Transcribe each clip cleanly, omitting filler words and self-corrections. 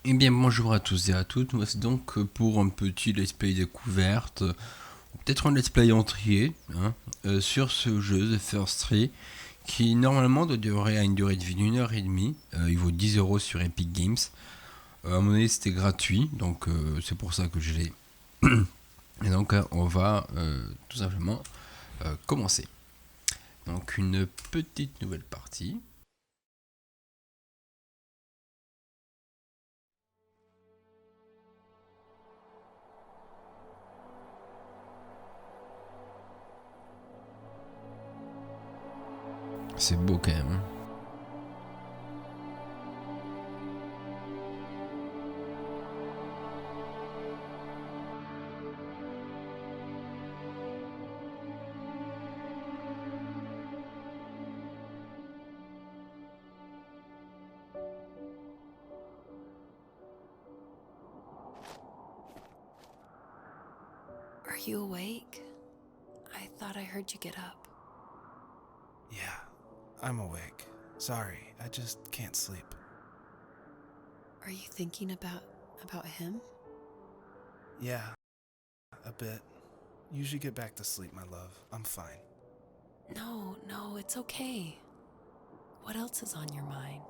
Eh bien bonjour à tous et à toutes, moi c'est donc pour un petit let's play découverte, ou peut-être un let's play entier, sur ce jeu The First Tree, qui normalement doit durer à une durée de vie d'une heure et demie. Il vaut 10 € sur Epic Games. À mon avis c'était gratuit, donc c'est pour ça que je l'ai. Et donc on va tout simplement commencer. Donc une petite nouvelle partie. C'est beau quand même. Are you awake? I thought I heard you get up. Yeah, I'm awake. Sorry, I just can't sleep. Are you thinking about him? Yeah, a bit. Usually get back to sleep, my love. I'm fine. No, it's okay. What else is on your mind?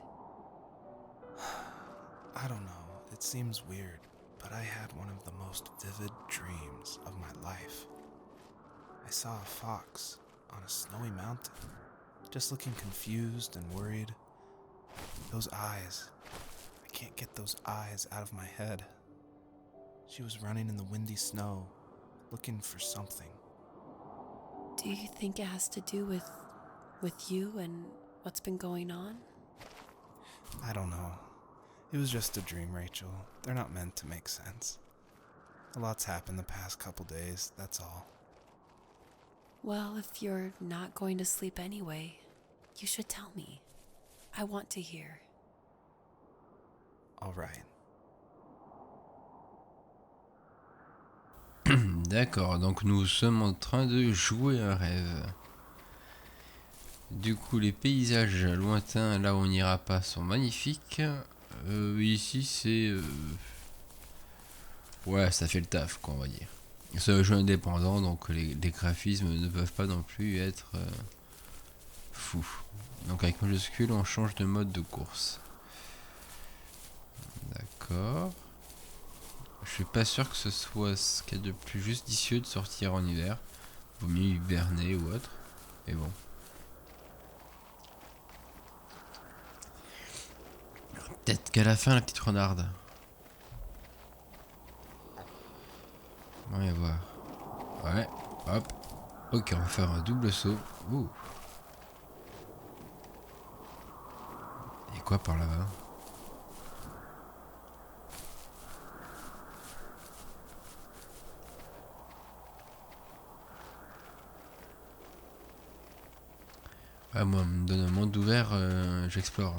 I don't know, it seems weird, but I had one of the most vivid dreams of my life. I saw a fox on a snowy mountain, just looking confused and worried. Those eyes. I can't get those eyes out of my head. She was running in the windy snow, looking for something. Do you think it has to do with you and what's been going on? I don't know. It was just a dream, Rachel. They're not meant to make sense. A lot's happened the past couple days, that's all. Well, if you're not going to sleep anyway, you should tell me. I want to hear. All right. D'accord, donc nous sommes en train de jouer un rêve. Du coup, les paysages lointains, là où on n'ira pas, sont magnifiques. Ici, c'est... Ouais, ça fait le taf, quoi, on va dire. C'est un jeu indépendant, donc les graphismes ne peuvent pas non plus être fous. Donc avec majuscule, on change de mode de course. D'accord. Je suis pas sûr que ce soit ce qu'il y a de plus judicieux de sortir en hiver. Vaut mieux hiberner ou autre. Mais bon. Peut-être qu'à la fin, la petite renarde. On va voir. Ouais, hop. Ok, on va faire un double saut. Ouh. Et quoi par là-bas? Ah, moi, on me donne un monde ouvert, j'explore.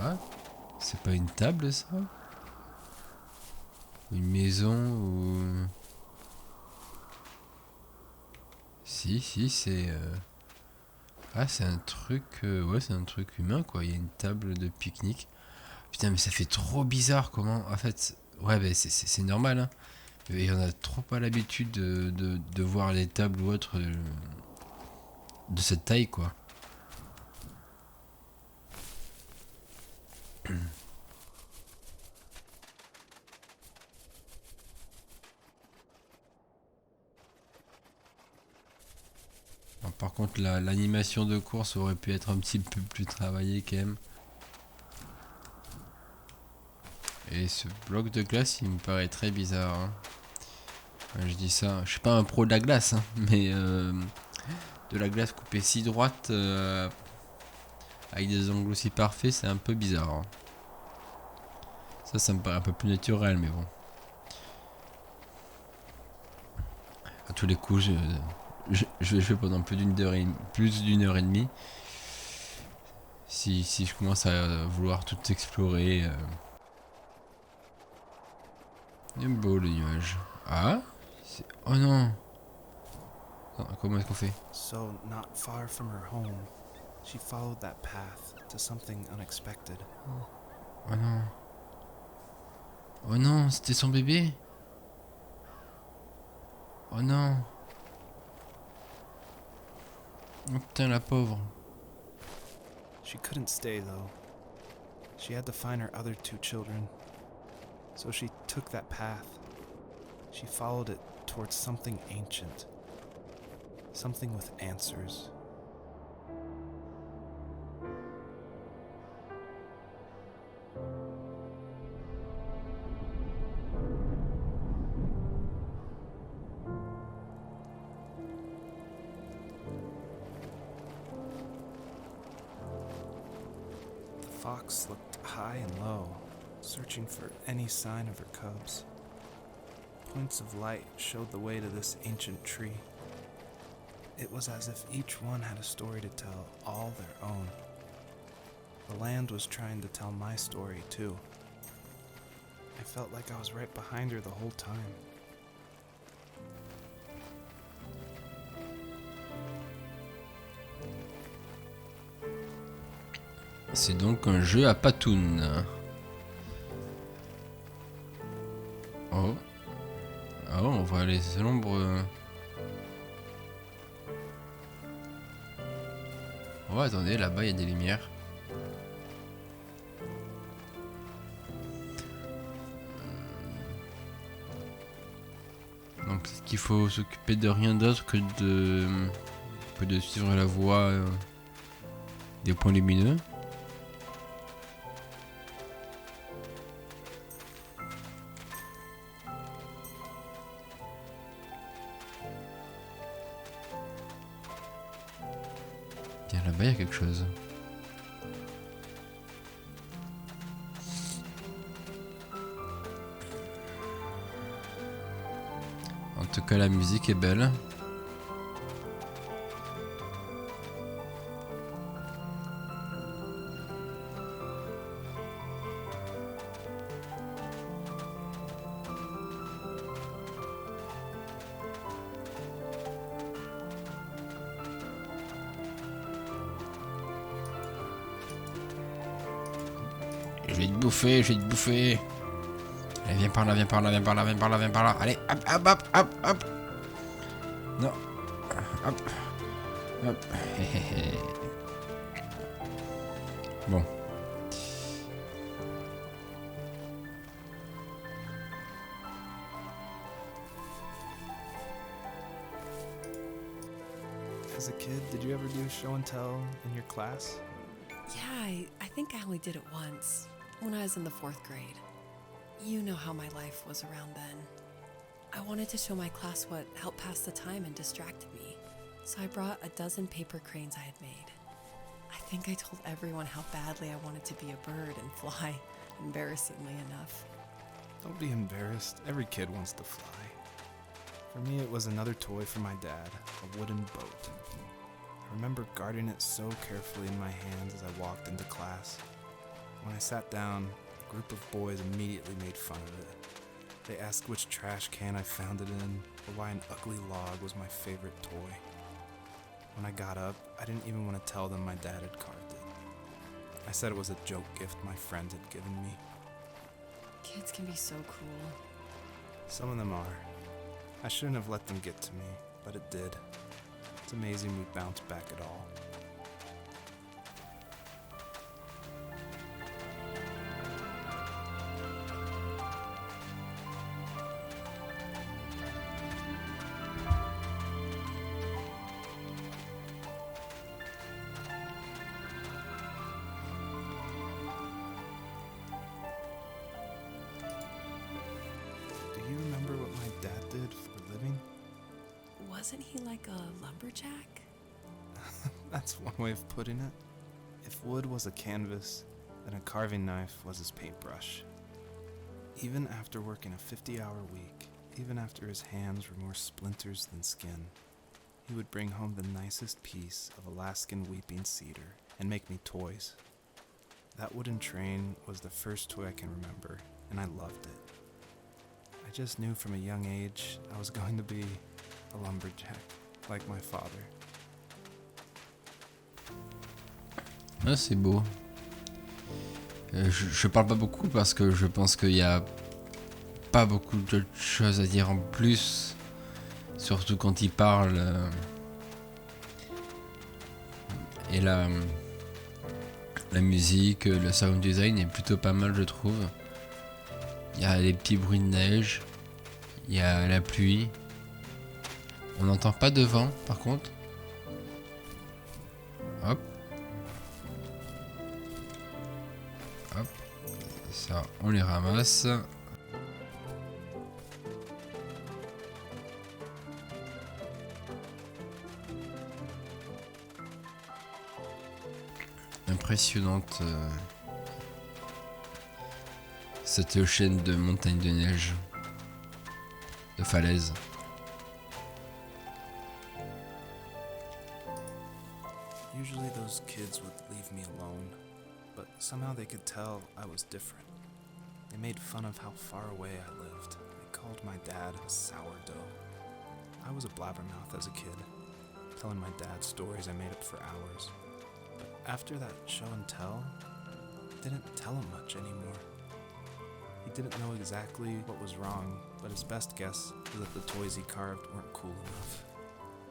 Ah, c'est pas une table ça? Une maison ou... Si, c'est... Ah, c'est un truc... Ouais, c'est un truc humain, quoi. Il y a une table de pique-nique. Putain, mais ça fait trop bizarre, comment... En fait, ouais, bah, c'est normal, hein. Et on a trop pas l'habitude de voir les tables ou autres de cette taille, quoi. Alors, par contre, l'animation de course aurait pu être un petit peu plus travaillée, quand même. Et ce bloc de glace, il me paraît très bizarre, hein. Je dis ça, je suis pas un pro de la glace, hein, mais de la glace coupée si droite avec des angles aussi parfaits, c'est un peu bizarre, hein. Ça me paraît un peu plus naturel, mais bon. À tous les coups, je vais jouer pendant plus d'une heure et demie. Si je commence à vouloir tout explorer. Il est beau le nuage. Ah, oh non. Comment est-ce qu'on fait? So, not far from her home, she followed that path to something unexpected. c'était son bébé. Oh non. Oh putain, la pauvre. She couldn't stay though. She had to find her other 2 children. So she took that path. She followed it towards something ancient. Something with answers. The fox looked high and low, searching for any sign of her cubs. Points of light showed the way to this ancient tree. It was as if each one had a story to tell, all their own. The land was trying to tell my story too. I felt like I was right behind her the whole time. C'est donc un jeu à patounes. Oh. Oh, on voit les ombres. Oh, attendez, là-bas il y a des lumières. Donc, est-ce qu'il faut s'occuper de rien d'autre que de suivre la voie des points lumineux? Tiens, là-bas il y a quelque chose. En tout cas, la musique est belle. Je vais te bouffer, je vais te bouffer. Allez, viens par là, viens par là, viens par là, viens par là, viens par là. Allez, hop, hop, hop, hop, hop. Non. Hop. Hop. Bon. As a kid, did you ever do show and tell in your class? Yeah, I think I only did it once, when I was in the 4th grade. You know how my life was around then. I wanted to show my class what helped pass the time and distracted me, so I brought a dozen paper cranes I had made. I think I told everyone how badly I wanted to be a bird and fly, embarrassingly enough. Don't be embarrassed. Every kid wants to fly. For me, it was another toy from my dad, a wooden boat. I remember guarding it so carefully in my hands as I walked into class. When I sat down, a group of boys immediately made fun of it. They asked which trash can I found it in, or why an ugly log was my favorite toy. When I got up, I didn't even want to tell them my dad had carved it. I said it was a joke gift my friend had given me. Kids can be so cruel. Some of them are. I shouldn't have let them get to me, but it did. It's amazing we bounced back at all. Do you remember what my dad did for a living? Wasn't he like a lumberjack? That's one way of putting it. If wood was a canvas, then a carving knife was his paintbrush. Even after working a 50-hour week, even after his hands were more splinters than skin, he would bring home the nicest piece of Alaskan weeping cedar and make me toys. That wooden train was the first toy I can remember, and I loved it. I just knew from a young age I was going to be a lumberjack, like my father. Ah, c'est beau. Je parle pas beaucoup parce que je pense qu'il y a pas beaucoup d'autres choses à dire en plus, surtout quand il parle. Et la musique, le sound design est plutôt pas mal, je trouve. Il y a des petits bruits de neige, il y a la pluie. On n'entend pas de vent par contre. Hop. Hop. Ça, on les ramasse. Impressionnante cette chaîne de montagnes de neige, de falaises. Usually those kids would leave me alone, but somehow they could tell I was different. They made fun of how far away I lived. They called my dad a sourdough. I was a blabbermouth as a kid, telling my dad stories I made up for hours. But after that show and tell, I didn't tell him much anymore. He didn't know exactly what was wrong, but his best guess was that the toys he carved weren't cool enough.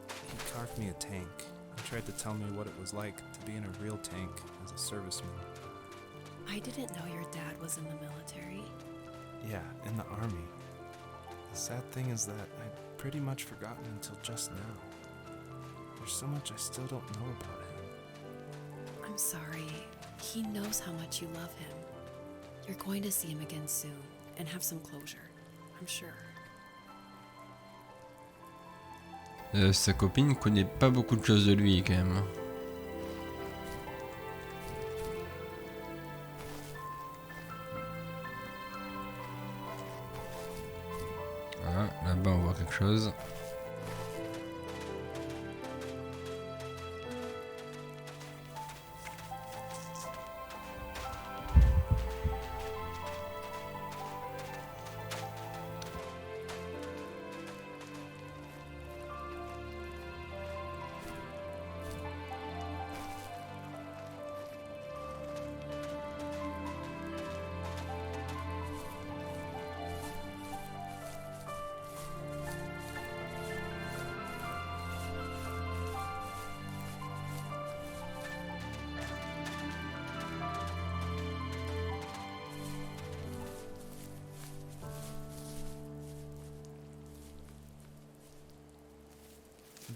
He carved me a tank and tried to tell me what it was like to be in a real tank as a serviceman. I didn't know your dad was in the military. Yeah, in the army. The sad thing is that I'd pretty much forgotten until just now. There's so much I still don't know about him. I'm sorry. He knows how much you love him. You're going to see him again soon and have some closure, I'm sure. Sa copine connaît pas beaucoup de choses de lui quand même. Voilà, là-bas on voit quelque chose.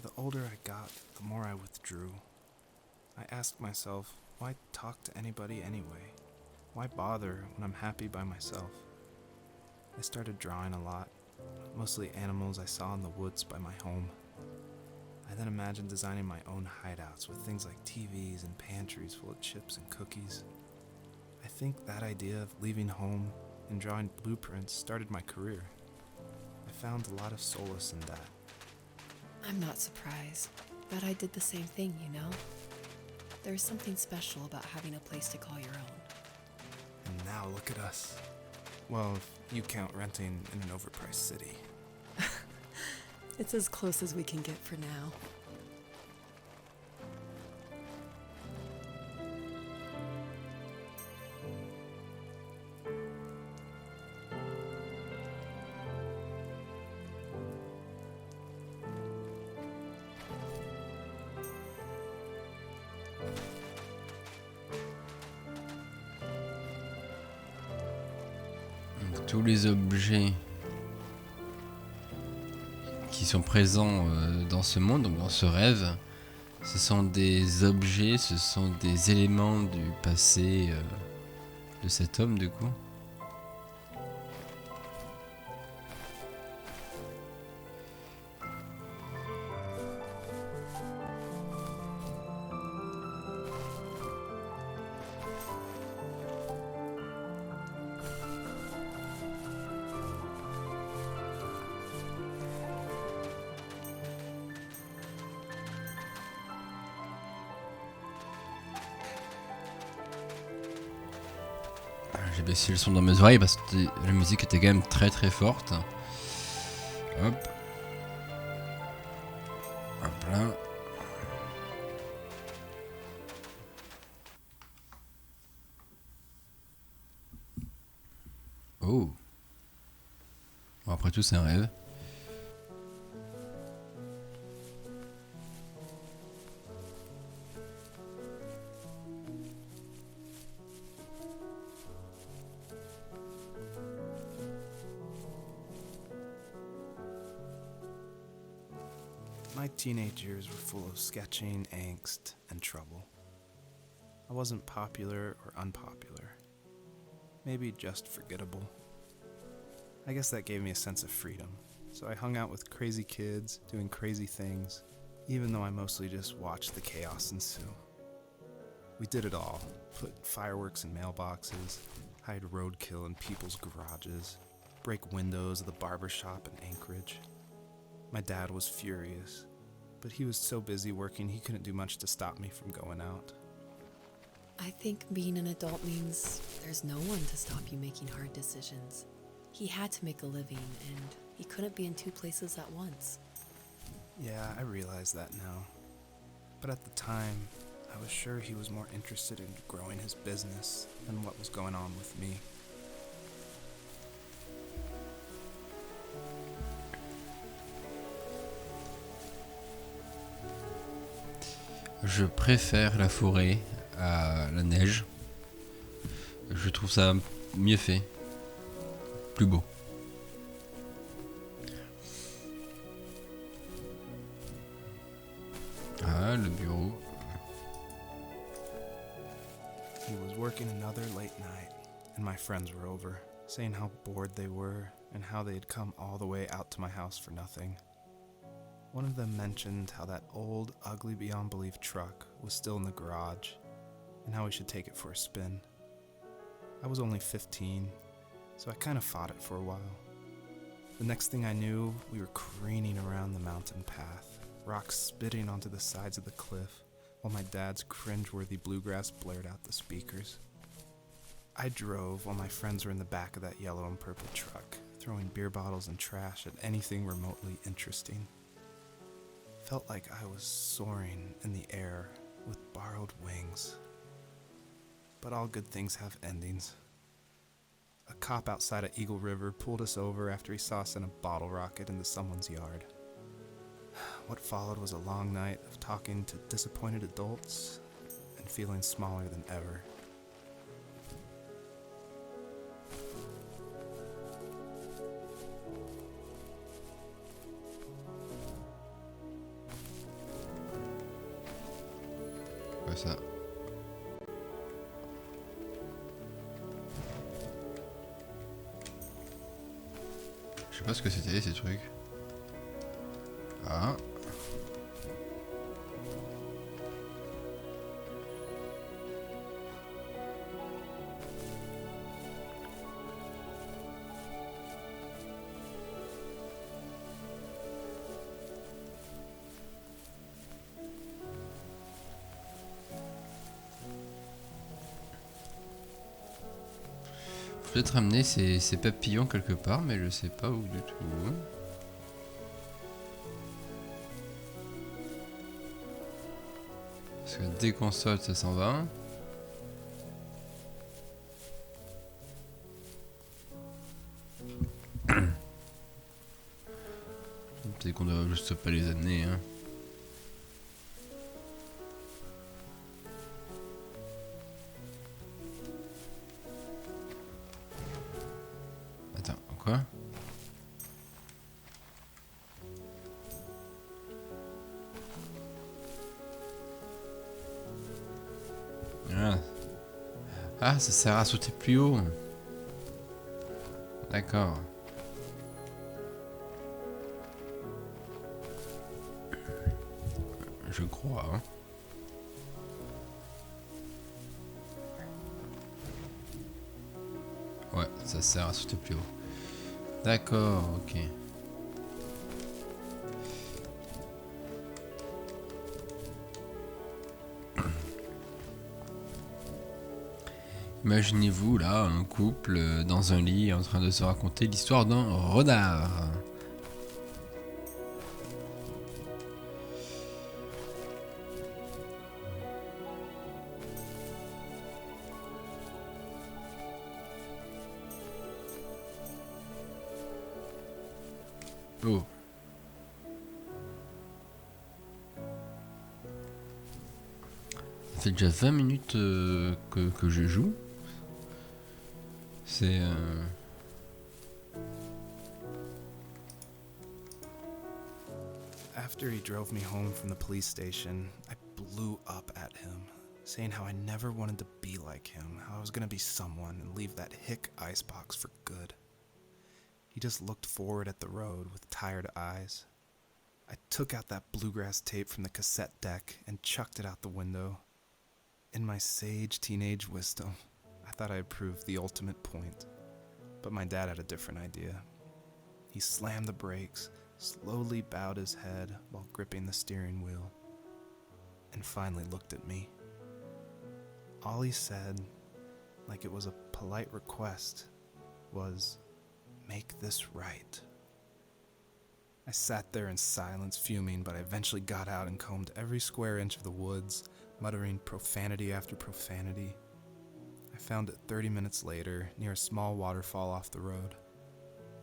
The older I got, the more I withdrew. I asked myself, why talk to anybody anyway? Why bother when I'm happy by myself? I started drawing a lot, mostly animals I saw in the woods by my home. I then imagined designing my own hideouts with things like TVs and pantries full of chips and cookies. I think that idea of leaving home and drawing blueprints started my career. I found a lot of solace in that. I'm not surprised, but I did the same thing, you know? There's something special about having a place to call your own. And now look at us. Well, if you count renting in an overpriced city. It's as close as we can get for now. Tous les objets qui sont présents dans ce monde, donc dans ce rêve, ce sont des objets, ce sont des éléments du passé de cet homme du coup. J'ai baissé le son dans mes oreilles parce que la musique était quand même très très forte. Hop. Hop là. Oh. Bon, après tout, c'est un rêve. My teenage years were full of sketching, angst, and trouble. I wasn't popular or unpopular. Maybe just forgettable. I guess that gave me a sense of freedom, so I hung out with crazy kids, doing crazy things, even though I mostly just watched the chaos ensue. We did it all, put fireworks in mailboxes, hide roadkill in people's garages, break windows of the barber shop in Anchorage. My dad was furious, but he was so busy working he couldn't do much to stop me from going out. I think being an adult means there's no one to stop you making hard decisions. He had to make a living, and he couldn't be in two places at once. Yeah, I realize that now. But at the time, I was sure he was more interested in growing his business than what was going on with me. Je préfère la forêt à la neige. Je trouve ça mieux fait. Plus beau. Ah, le bureau. He was working another late night, and my friends were over, saying how bored they were and how they had come all the way out to my house for nothing. One of them mentioned how that old, ugly beyond belief truck was still in the garage, and how we should take it for a spin. I was only 15, so I kind of fought it for a while. The next thing I knew, we were careening around the mountain path, rocks spitting onto the sides of the cliff, while my dad's cringeworthy bluegrass blared out the speakers. I drove while my friends were in the back of that yellow and purple truck, throwing beer bottles and trash at anything remotely interesting. Felt like I was soaring in the air with borrowed wings. But all good things have endings. A cop outside of Eagle River pulled us over after he saw us in a bottle rocket into someone's yard. What followed was a long night of talking to disappointed adults and feeling smaller than ever. Quoi ça? Je sais pas ce que c'était ces trucs. Ah. Faut peut-être ramener ces papillons quelque part, mais je sais pas où du tout. Parce que dès qu'on saute, ça s'en va. Peut-être qu'on devrait juste pas les amener. Hein. Attends, quoi? Ah, ça sert à sauter plus haut. D'accord. Je crois. Hein. Ouais, ça sert à sauter plus haut. D'accord, ok. Imaginez-vous là un couple dans un lit en train de se raconter l'histoire d'un renard. Oh. Ça fait déjà 20 minutes que je joue. C'est... After he drove me home from the police station, I blew up at him, saying how I never wanted to be like him, how I was gonna be someone and leave that hick icebox for good. He just looked forward at the road with tired eyes. I took out that bluegrass tape from the cassette deck and chucked it out the window. In my sage teenage wisdom, I thought I had proved the ultimate point. But my dad had a different idea. He slammed the brakes, slowly bowed his head while gripping the steering wheel, and finally looked at me. All he said, like it was a polite request, was, "Make this right." I sat there in silence, fuming, but I eventually got out and combed every square inch of the woods, muttering profanity after profanity. I found it 30 minutes later, near a small waterfall off the road.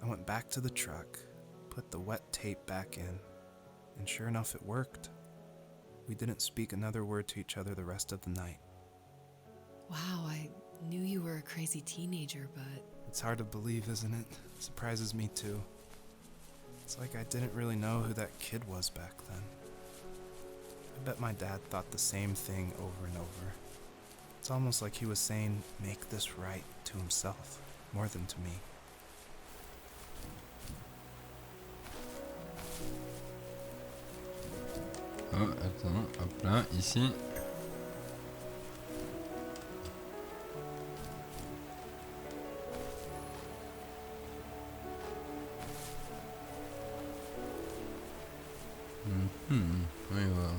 I went back to the truck, put the wet tape back in, and sure enough it worked. We didn't speak another word to each other the rest of the night. Wow, I knew you were a crazy teenager, but... It's hard to believe, isn't it? It surprises me too. It's like I didn't really know who that kid was back then. I bet my dad thought the same thing over and over. It's almost like he was saying, "Make this right," to himself, more than to me. Oh, attends, hop là, ici. Oui, voilà.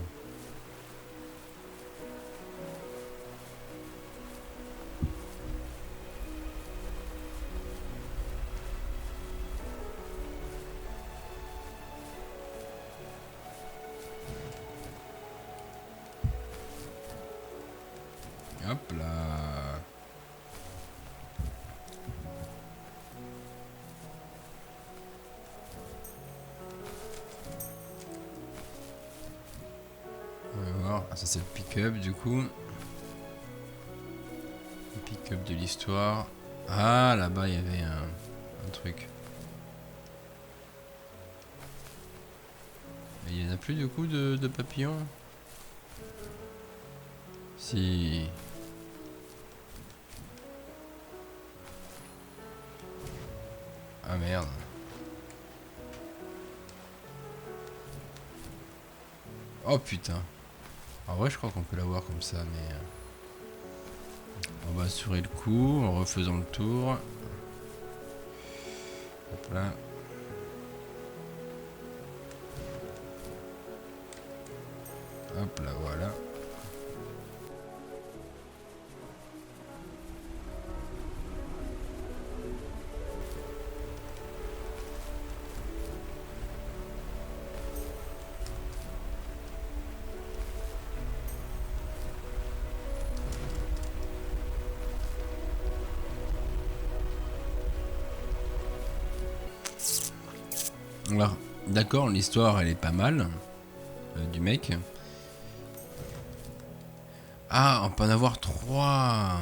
Hop là. On va voir. Ah, ça c'est le pick-up du coup. Le pick-up de l'histoire. Ah, là-bas il y avait un truc. Mais il n'y en a plus du coup de papillons. Si. Ah merde. Oh putain. En vrai je crois qu'on peut l'avoir comme ça mais... On va assurer le coup en refaisant le tour. Hop là. Hop là voilà. Alors, d'accord, l'histoire elle est pas mal du mec. Ah, on peut en avoir 3.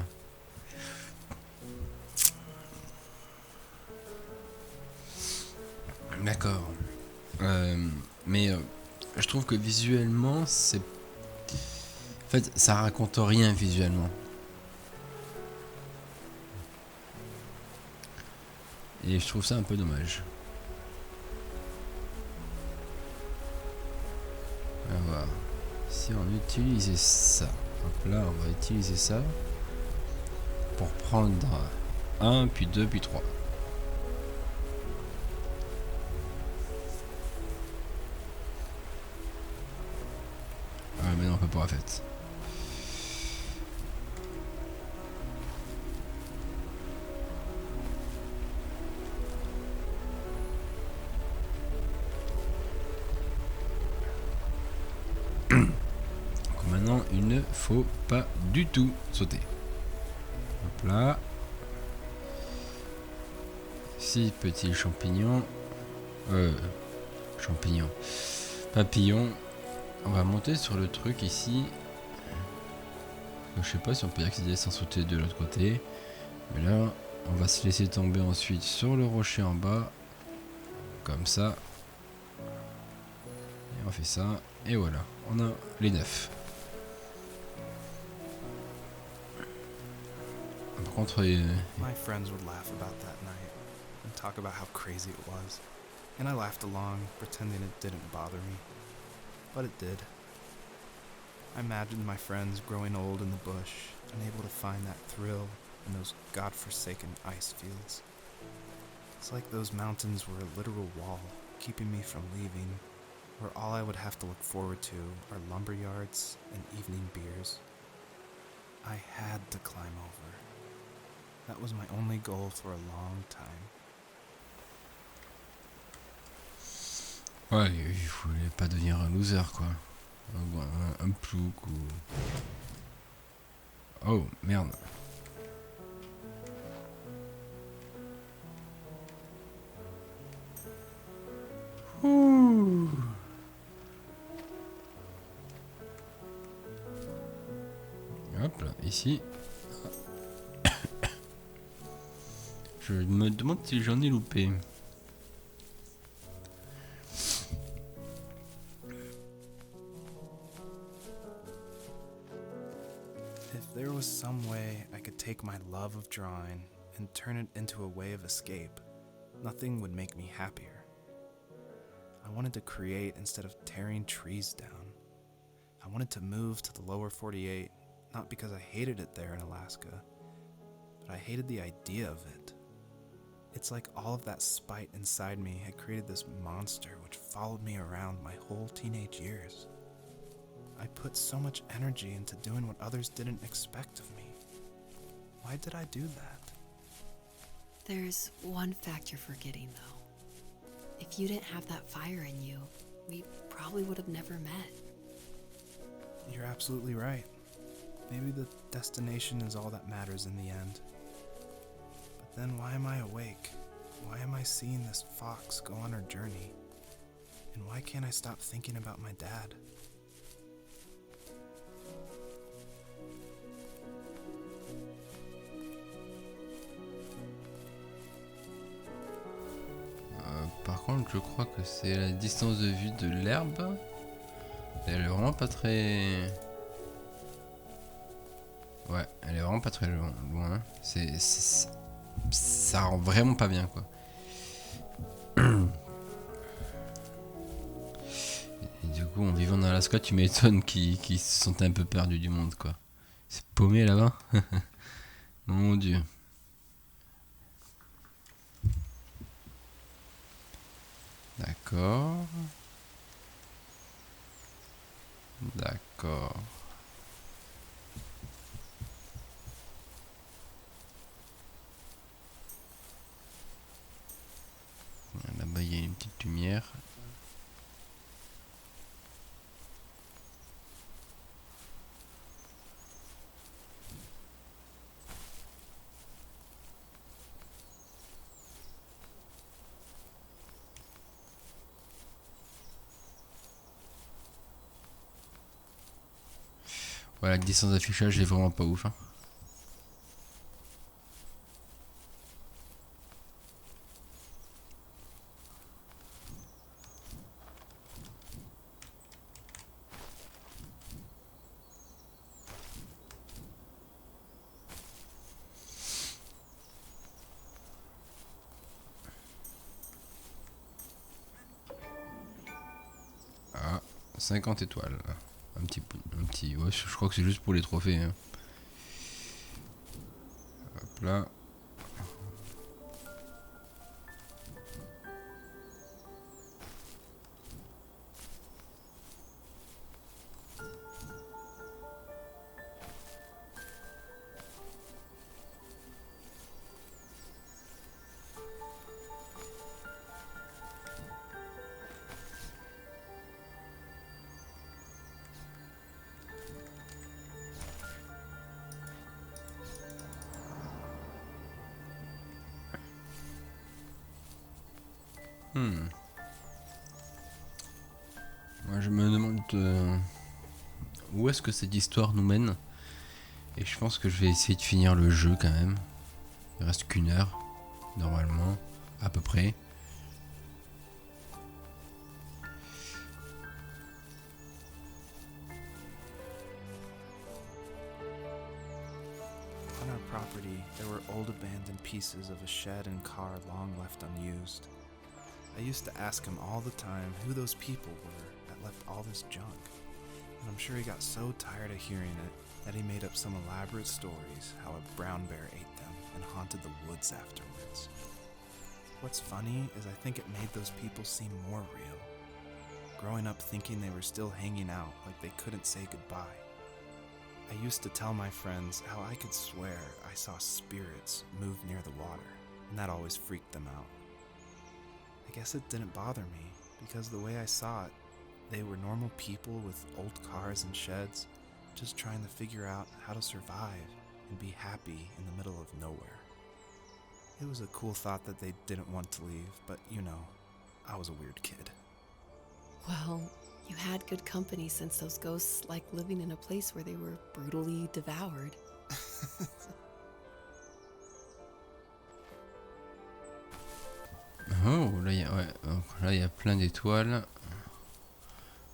D'accord. Mais je trouve que visuellement, c'est... En fait, ça raconte rien visuellement. Et je trouve ça un peu dommage. On va voir. Si on utilisait ça. Donc là, on va utiliser ça. Pour prendre 1, puis 2, puis 3. Ah mais non, on peut pas en fait. Maintenant, il ne faut pas du tout sauter. Hop là. 6 petits champignons. champignon. Papillon. On va monter sur le truc ici. Je sais pas si on peut y accéder sans sauter de l'autre côté. Mais là, on va se laisser tomber ensuite sur le rocher en bas. Comme ça. Et on fait ça. Et voilà. On a les 9. Par contre, My friends would laugh about that night and talk about how crazy it was. And I laughed along, pretending it didn't bother me. But it did. I imagined my friends growing old in the bush, unable to find that thrill in those godforsaken ice fields. It's like those mountains were a literal wall, keeping me from leaving, where all I would have to look forward to are lumber yards and evening beers. I had to climb over. That was my only goal for a long time. ouais, il voulait pas devenir un loser, quoi. Un plouc ou... Oh, merde. Ouh. Hop là, ici. Je me demande si j'en ai loupé. If there was some way I could take my love of drawing and turn it into a way of escape, nothing would make me happier. I wanted to create instead of tearing trees down. I wanted to move to the lower 48, not because I hated it there in Alaska, but I hated the idea of it. It's like all of that spite inside me had created this monster which followed me around my whole teenage years. I put so much energy into doing what others didn't expect of me. Why did I do that? There's one fact you're forgetting, though. If you didn't have that fire in you, we probably would have never met. You're absolutely right. Maybe the destination is all that matters in the end. But then why am I awake? Why am I seeing this fox go on her journey? And why can't I stop thinking about my dad? Par contre, je crois que c'est la distance de vue de l'herbe. Elle est vraiment pas très... Ouais, elle est vraiment pas très loin. Ça rend vraiment pas bien, quoi. Et du coup, en vivant dans Alaska, tu m'étonnes qu'ils se sentent un peu perdus du monde, quoi. C'est paumé là-bas. Mon Dieu. D'accord. D'accord. Là-bas, il y a une petite lumière. Voilà, la distance d'affichage est vraiment pas ouf, hein. Ah, 50 étoiles. Un petit, ouais, je crois que c'est juste pour les trophées, hein. Hop là. Moi, je me demande où est-ce que cette histoire nous mène. Et je pense que je vais essayer de finir le jeu quand même. Il reste qu'une heure, normalement, à peu près. On our property, there were old abandoned pieces of a shed and car long left unused. I used to ask him all the time who those people were that left all this junk. And I'm sure he got so tired of hearing it that he made up some elaborate stories how a brown bear ate them and haunted the woods afterwards. What's funny is I think it made those people seem more real. Growing up thinking they were still hanging out like they couldn't say goodbye. I used to tell my friends how I could swear I saw spirits move near the water, and that always freaked them out. I guess it didn't bother me, because the way I saw it, they were normal people with old cars and sheds, just trying to figure out how to survive and be happy in the middle of nowhere. It was a cool thought that they didn't want to leave, but you know, I was a weird kid. Well, you had good company since those ghosts like living in a place where they were brutally devoured. Oh, là il y a, ouais, donc là il y a plein d'étoiles.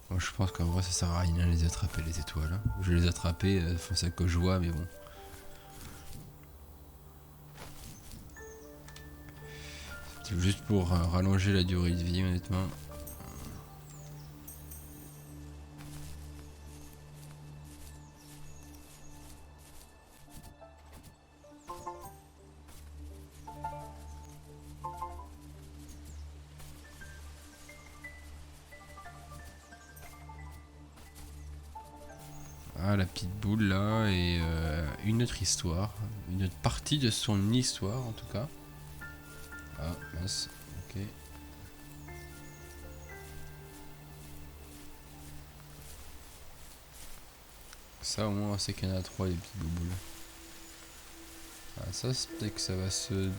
Moi je pense qu'en vrai ça sert à rien de les attraper les étoiles. Je vais les attraper, c'est ça que je vois, mais bon. C'est juste pour rallonger la durée de vie, honnêtement. Ah, la petite boule là, et une autre histoire, une autre partie de son histoire en tout cas. Ah mince, ok. Ça au moins on sait qu'il y en a 3 des petites boules. Ah ça c'est peut-être que ça va se...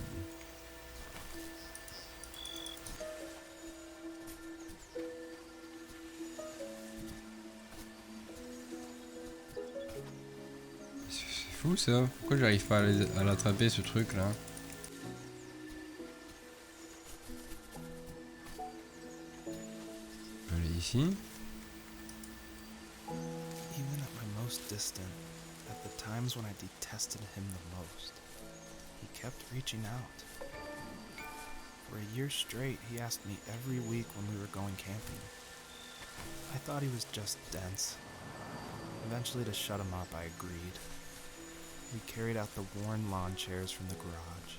C'est fou ça, pourquoi j'arrive pas à l'attraper ce truc là? Je vais aller ici. Even at my most distant, at the times when I detested him the most, he kept reaching out. For a year straight, he asked me every week when we were going camping. I thought he was just dense. Eventually, to shut him up, I agreed. We carried out the worn lawn chairs from the garage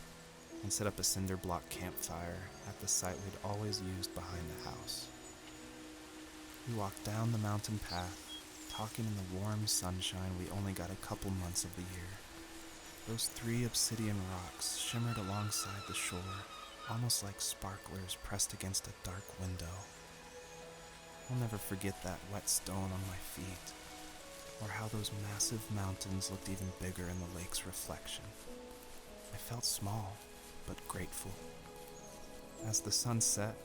and set up a cinder block campfire at the site we'd always used behind the house. We walked down the mountain path, talking in the warm sunshine we only got a couple months of the year. Those 3 obsidian rocks shimmered alongside the shore, almost like sparklers pressed against a dark window. I'll never forget that wet stone on my feet, or how those massive mountains looked even bigger in the lake's reflection. I felt small, but grateful. As the sun set,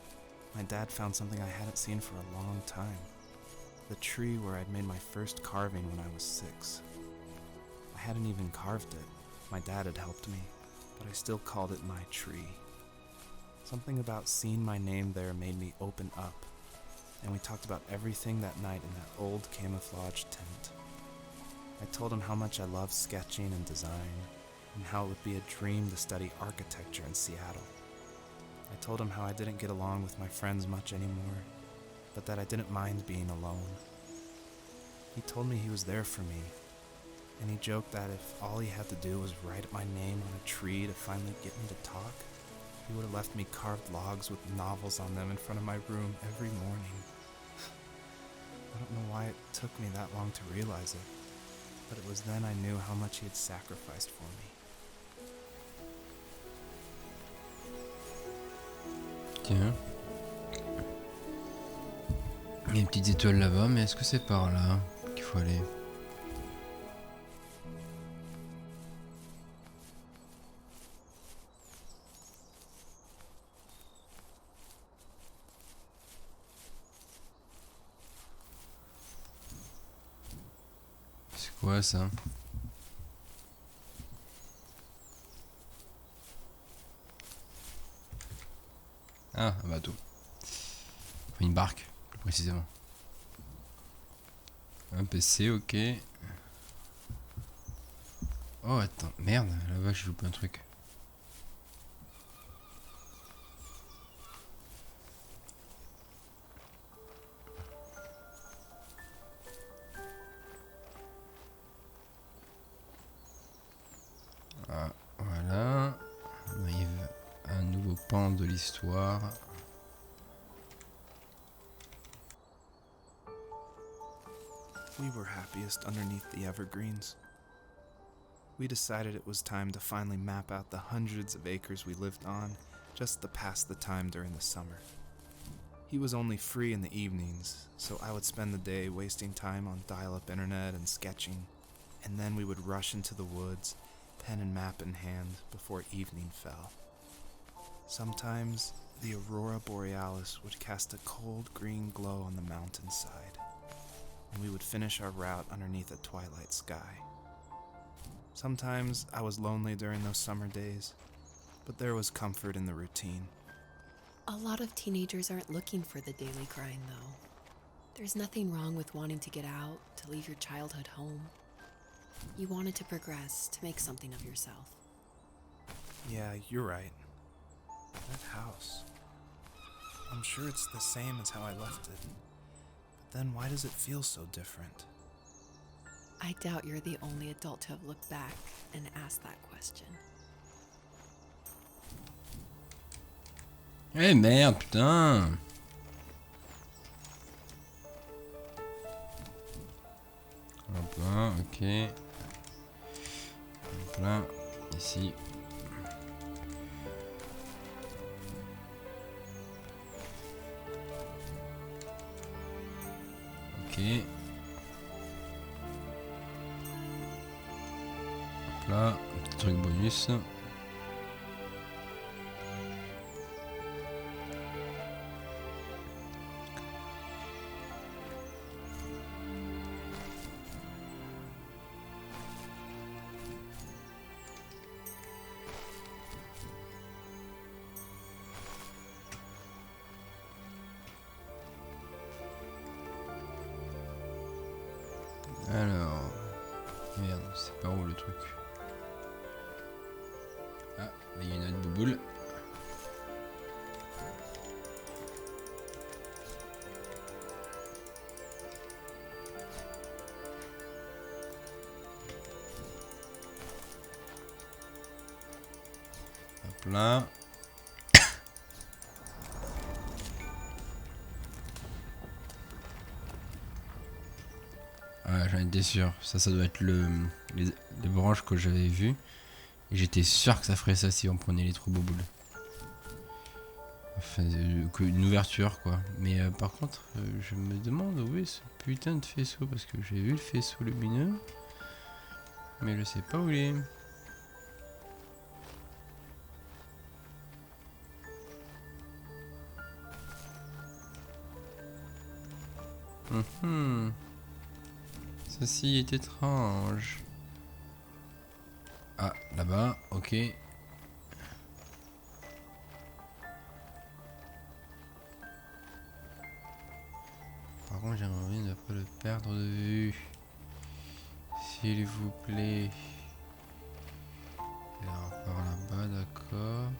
my dad found something I hadn't seen for a long time. The tree where I'd made my first carving when I was 6. I hadn't even carved it. My dad had helped me, but I still called it my tree. Something about seeing my name there made me open up, and we talked about everything that night in that old camouflage tent. I told him how much I loved sketching and design, and how it would be a dream to study architecture in Seattle. I told him how I didn't get along with my friends much anymore, but that I didn't mind being alone. He told me he was there for me, and he joked that if all he had to do was write my name on a tree to finally get me to talk, he would have left me carved logs with novels on them in front of my room every morning. I don't know why it took me that long to realize it, but it was then I knew how much he had sacrificed for me. Tiens. Il y a une petite étoile là-bas, mais est-ce que c'est par là qu'il faut aller? quoi ça? Ah, un bateau. Enfin, une barque, plus précisément. Un PC, ok. Oh, attends, merde, là-bas j'ai loupé un truc. Ah, voilà. On arrive à un nouveau pan de l'histoire. We were happiest underneath the evergreens. We decided it was time to finally map out the hundreds of acres we lived on just to pass the time during the summer. He was only free in the evenings, so I would spend the day wasting time on dial-up internet and sketching, and then we would rush into the woods, pen and map in hand, before evening fell. Sometimes, the aurora borealis would cast a cold green glow on the mountainside, and we would finish our route underneath a twilight sky. Sometimes I was lonely during those summer days, but there was comfort in the routine. A lot of teenagers aren't looking for the daily grind, though. There's nothing wrong with wanting to get out, to leave your childhood home. You wanted to progress, to make something of yourself. Yeah, you're right. That house. I'm sure it's the same as how I left it. But then why does it feel so different? I doubt you're the only adult to have looked back and asked that question. Eh merde, putain! Hop là, ok. Hop là, ici. Ok. Hop là, un petit truc bonus. Alors, merde, c'est par où le truc? Ah, mais il y a une autre bouboule. Hop là. Ah, j'en étais sûr. Ça doit être les branches que j'avais vues. Et j'étais sûr que ça ferait ça si on prenait les trous boboules. Enfin, une ouverture quoi. Mais par contre, je me demande où est ce putain de faisceau. Parce que j'ai vu le faisceau lumineux. Mais je sais pas où il est. Ceci est étrange. Ah, là-bas, ok. Par contre, j'aimerais envie de ne pas le perdre de vue. S'il vous plaît. Alors, par là-bas, d'accord.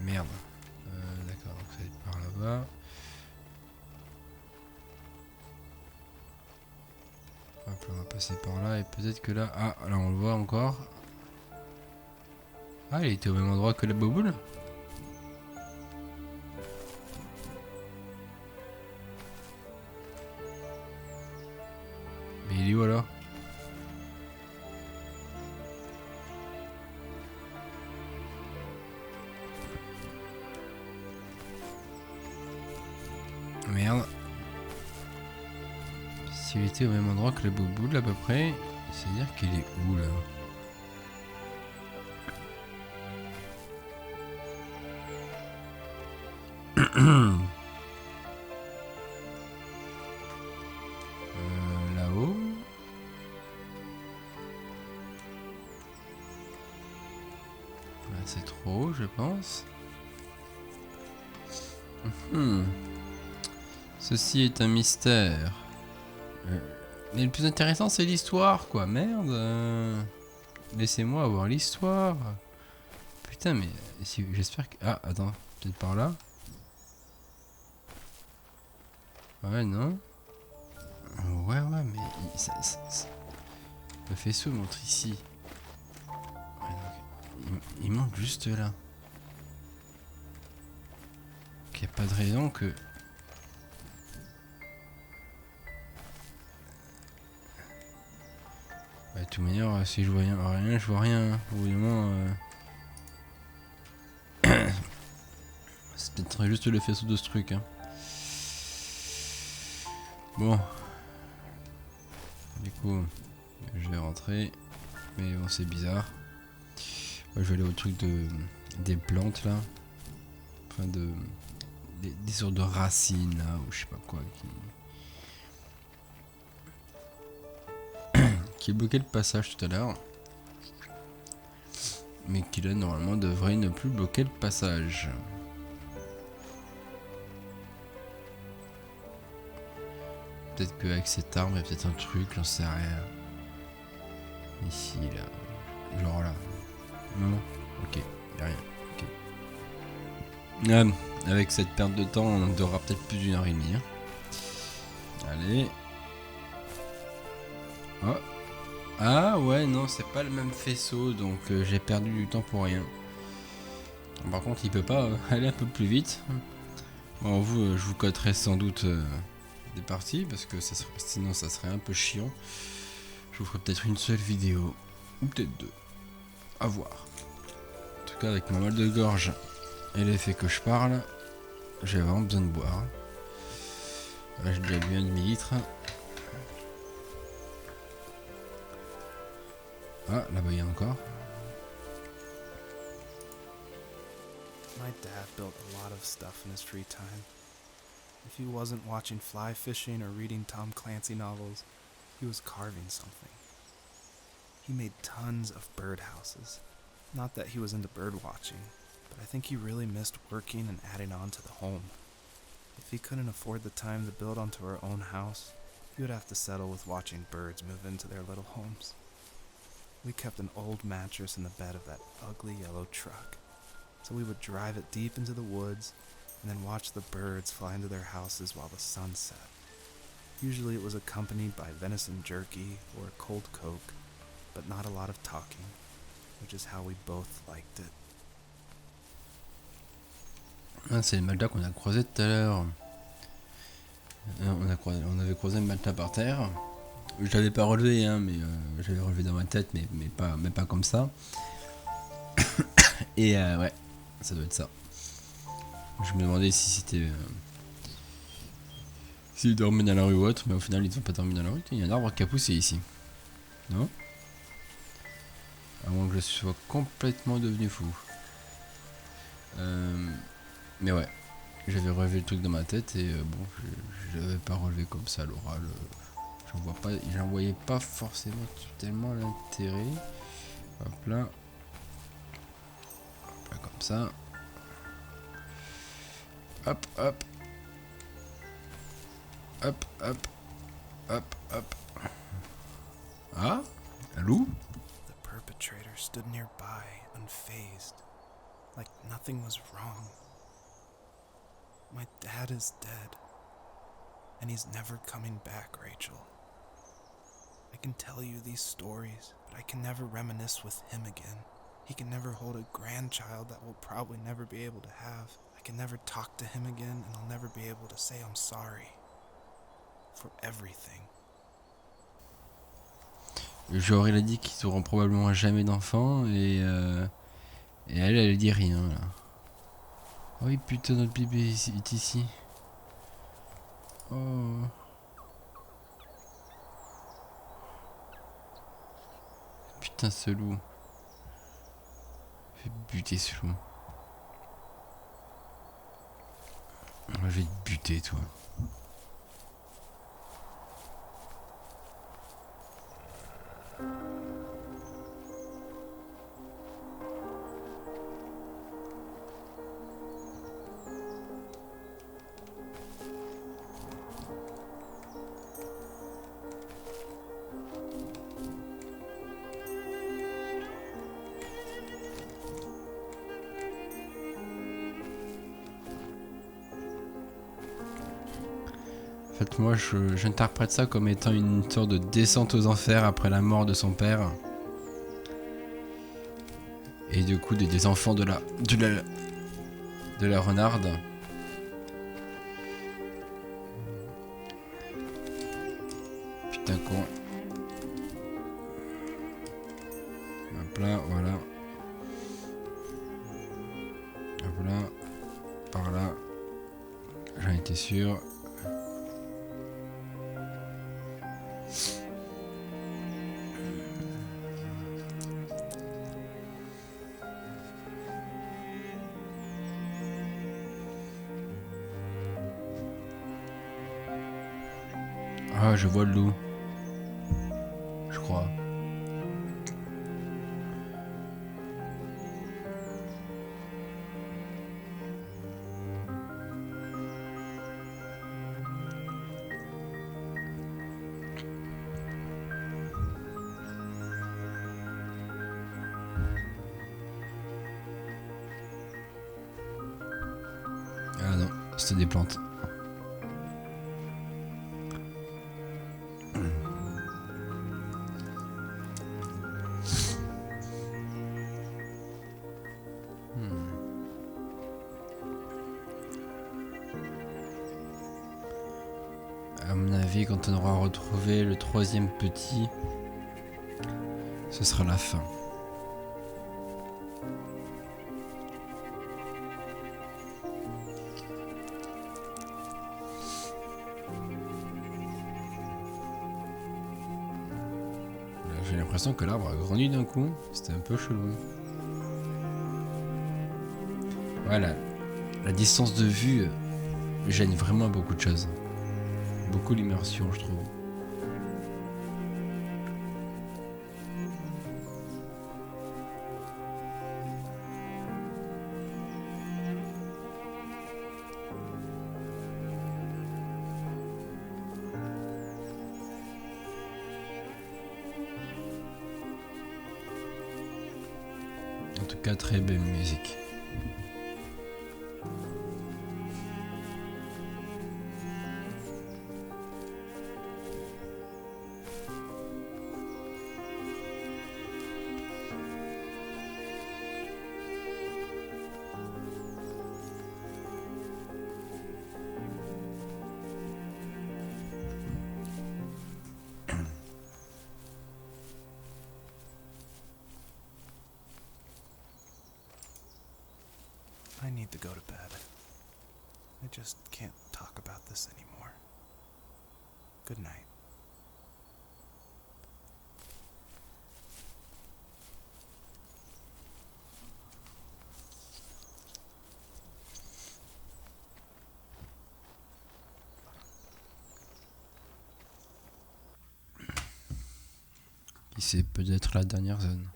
Merde. D'accord, donc ça va être par là-bas. Hop là, on va passer par là et peut-être que là... Ah, là on le voit encore. Ah, il était au même endroit que la boboule. Mais il est où alors? Merde. S'il était au même endroit que la boboule à peu près, c'est-à-dire qu'il est où là? c'est trop, je pense. Ceci est un mystère. Mais le plus intéressant, c'est l'histoire, quoi. Merde. Laissez-moi avoir l'histoire. Putain, mais j'espère que... Ah, attends. Peut-être par là. Ouais, non. Ouais, mais... Le faisceau montre ici. Ouais, donc, il monte juste là. Il n'y a pas de raison que... De toute manière, si je vois rien, je vois rien. Hein. Au bout d'un moment, c'est peut-être juste le faisceau de ce truc. Hein. Bon. Du coup, je vais rentrer. Mais bon, c'est bizarre. Moi, je vais aller au truc des plantes là. Enfin, des sortes de racines là, ou je sais pas quoi. Qui bloquait le passage tout à l'heure. Mais qui là, normalement, devrait ne plus bloquer le passage. Peut-être qu'avec cette arme, il y a peut-être un truc, j'en sais rien. Ici, là. Genre là. Non. Ok, y'a rien. Ok. Avec cette perte de temps, on aura peut-être plus d'une heure et demie. Hein. Allez. Oh. Ah ouais, non, c'est pas le même faisceau, donc j'ai perdu du temps pour rien. Par contre, il peut pas aller un peu plus vite. Bon, je vous coterai sans doute des parties, parce que sinon ça serait un peu chiant. Je vous ferai peut-être une seule vidéo, ou peut-être deux. À voir. En tout cas, avec mon mal de gorge et l'effet que je parle, j'ai vraiment besoin de boire. Là, j'ai déjà bu un demi-litre. Ah, là-bas il y a encore. My dad built a lot of stuff in his free time. If he wasn't watching fly fishing or reading Tom Clancy novels, he was carving something. He made tons of birdhouses. Not that he was into bird watching, but I think he really missed working and adding on to the home. If he couldn't afford the time to build onto our own house, he would have to settle with watching birds move into their little homes. We kept an old mattress in the bed of that ugly yellow truck, so we would drive it deep into the woods and then watch the birds fly into their houses while the sun set. Usually it was accompanied by venison jerky or a cold Coke, but not a lot of talking, which is how we both liked it. Ah, c'est le matelas qu'on a croisé tout à l'heure. On avait croisé le matelas par terre. Je l'avais pas relevé, hein, mais j'avais relevé dans ma tête, mais pas comme ça. Et ouais, ça doit être ça. Je me demandais si c'était... s'ils dormaient dans la rue ou autre, mais au final ils n'ont pas dormi dans la rue. Il y a un arbre qui a poussé ici. Non ? À moins que je sois complètement devenu fou. Mais ouais, j'avais relevé le truc dans ma tête et bon, je l'avais pas relevé comme ça à l'oral. J'en voyais pas forcément tellement l'intérêt. Hop là. Hop là, comme ça. Hop, hop. Hop, hop. Hop, hop. Ah, un loup? The perpetrator stood nearby, unfazed, like nothing was wrong. My dad is dead, and he's never coming back, Rachel. I can tell you these stories, but I can never reminisce with him again. He can never hold a grandchild that we'll probably never be able to have. I can never talk to him again, and I'll never be able to say I'm sorry. For everything. Genre il a dit qu'ils auront probablement jamais d'enfants et elle dit rien là. Oh oui putain, notre bébé est ici. Oh. Putain ce loup. Je vais buter ce loup. Je vais te buter toi. En fait, moi, j'interprète ça comme étant une sorte de descente aux enfers après la mort de son père. Et du coup, des enfants de la renarde. Putain con. Hop là, voilà. Hop là. Par là. J'en étais sûr. Ah, je vois le loup. Je crois. Ah non, c'était des plantes. À mon avis, quand on aura retrouvé le troisième petit, ce sera la fin. J'ai l'impression que l'arbre a grandi d'un coup, c'était un peu chelou. Voilà, la distance de vue gêne vraiment beaucoup de choses. Beaucoup l'immersion, je trouve. En tout cas, très belle musique. I need to go to bed. I just can't talk about this anymore. Good night. Qui sait, peut-être la dernière zone.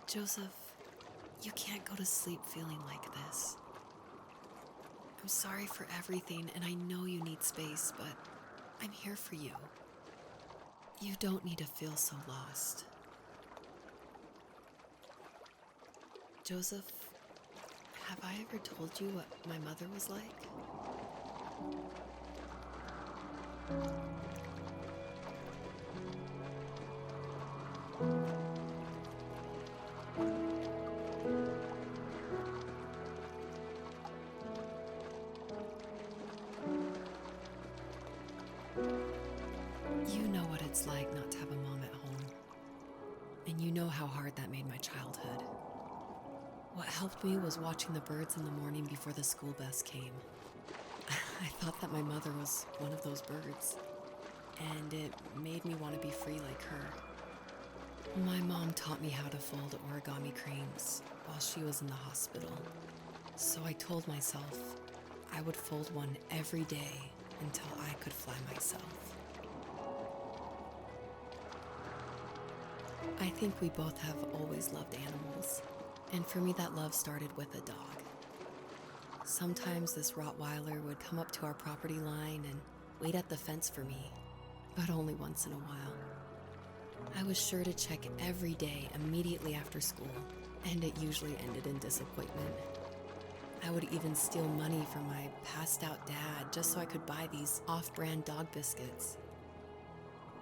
Joseph, you can't go to sleep feeling like this. I'm sorry for everything, and I know you need space, but I'm here for you. You don't need to feel so lost. Joseph, have I ever told you what my mother was like? You know what it's like not to have a mom at home. And you know how hard that made my childhood. What helped me was watching the birds in the morning before the school bus came. I thought that my mother was one of those birds, and it made me want to be free like her. My mom taught me how to fold origami cranes while she was in the hospital. So I told myself I would fold one every day until I could fly myself. I think we both have always loved animals, and for me that love started with a dog. Sometimes this Rottweiler would come up to our property line and wait at the fence for me, but only once in a while. I was sure to check every day immediately after school, and it usually ended in disappointment. I would even steal money from my passed-out dad just so I could buy these off-brand dog biscuits.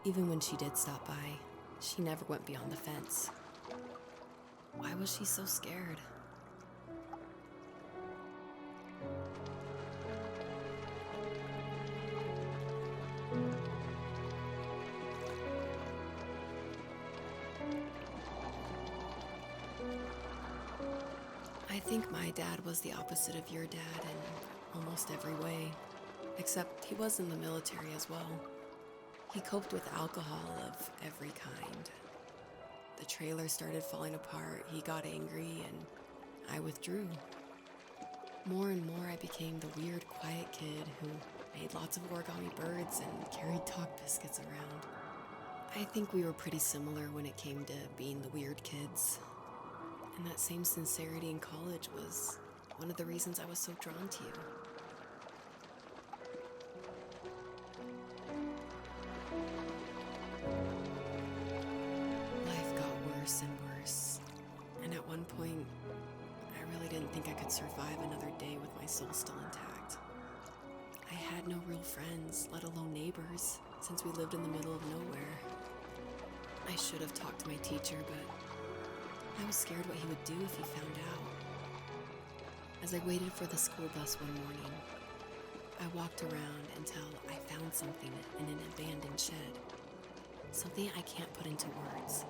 Even when she did stop by, she never went beyond the fence. Why was she so scared? I think my dad was the opposite of your dad in almost every way, except he was in the military as well. He coped with alcohol of every kind. The trailer started falling apart, he got angry, and I withdrew. More and more I became the weird, quiet kid who made lots of origami birds and carried dog biscuits around. I think we were pretty similar when it came to being the weird kids. And that same sincerity in college was one of the reasons I was so drawn to you. Life got worse and worse. And at one point, I really didn't think I could survive another day with my soul still intact. I had no real friends, let alone neighbors, since we lived in the middle of nowhere. I should have talked to my teacher, but I was scared what he would do if he found out. As I waited for the school bus one morning, I walked around until I found something in an abandoned shed. Something I can't put into words.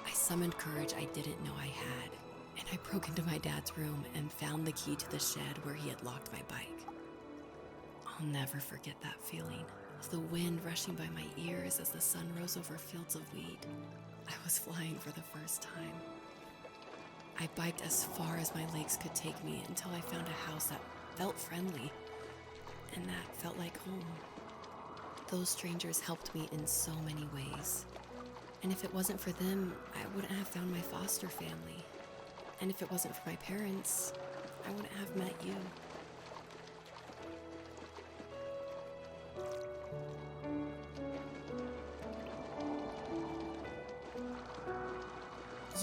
I summoned courage I didn't know I had, and I broke into my dad's room and found the key to the shed where he had locked my bike. I'll never forget that feeling. The wind rushing by my ears as the sun rose over fields of wheat. I was flying for the first time. I biked as far as my legs could take me until I found a house that felt friendly and that felt like home. Those strangers helped me in so many ways. And if it wasn't for them, I wouldn't have found my foster family. And if it wasn't for my parents, I wouldn't have met you.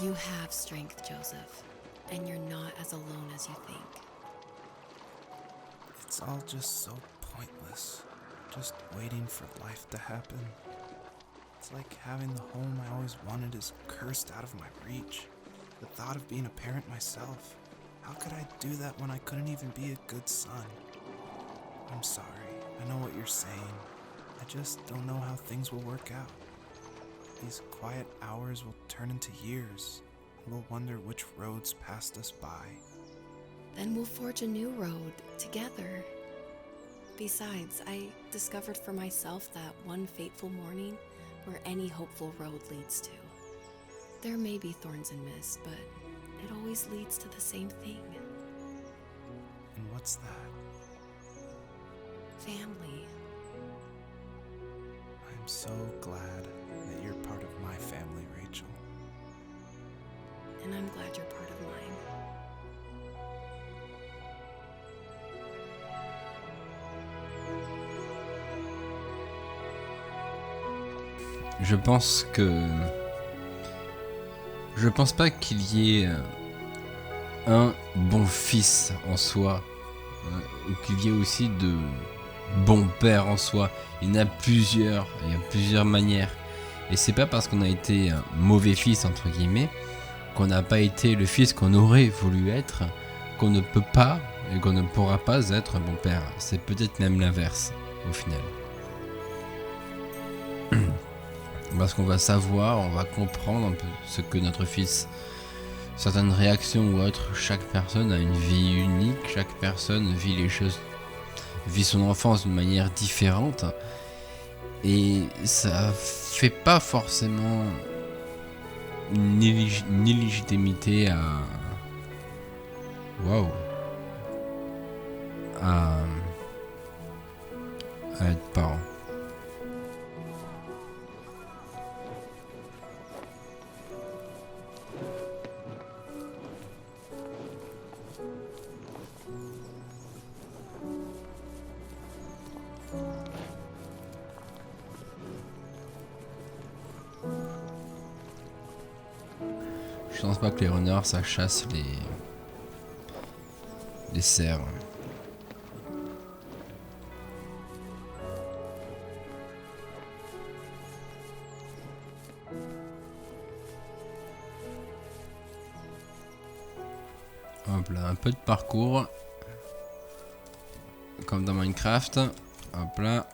You have strength, Joseph, and you're not as alone as you think. It's all just so pointless. Just waiting for life to happen. It's like having the home I always wanted is cursed out of my reach. The thought of being a parent myself. How could I do that when I couldn't even be a good son? I'm sorry. I know what you're saying. I just don't know how things will work out. These quiet hours will turn into years, and we'll wonder which roads passed us by. Then we'll forge a new road together. Besides, I discovered for myself that one fateful morning where any hopeful road leads to. There may be thorns and mist, but it always leads to the same thing. And what's that? Family. I'm so glad that you're part of my family, Rachel. And I'm glad you're part of mine. Je pense pas qu'il y ait un bon fils en soi, ou qu'il y ait aussi de bons pères en soi. Il y a plusieurs manières. Et c'est pas parce qu'on a été un mauvais fils, entre guillemets, qu'on n'a pas été le fils qu'on aurait voulu être, qu'on ne peut pas et qu'on ne pourra pas être un bon père. C'est peut-être même l'inverse, au final. Parce qu'on va savoir, on va comprendre un peu ce que notre fils, certaines réactions ou autres, chaque personne a une vie unique, chaque personne vit les choses, vit son enfance d'une manière différente, et ça fait pas forcément une illégitimité à être parent. Je pense pas que les renards ça chasse les cerfs. Hop là, un peu de parcours. Comme dans Minecraft. Hop là.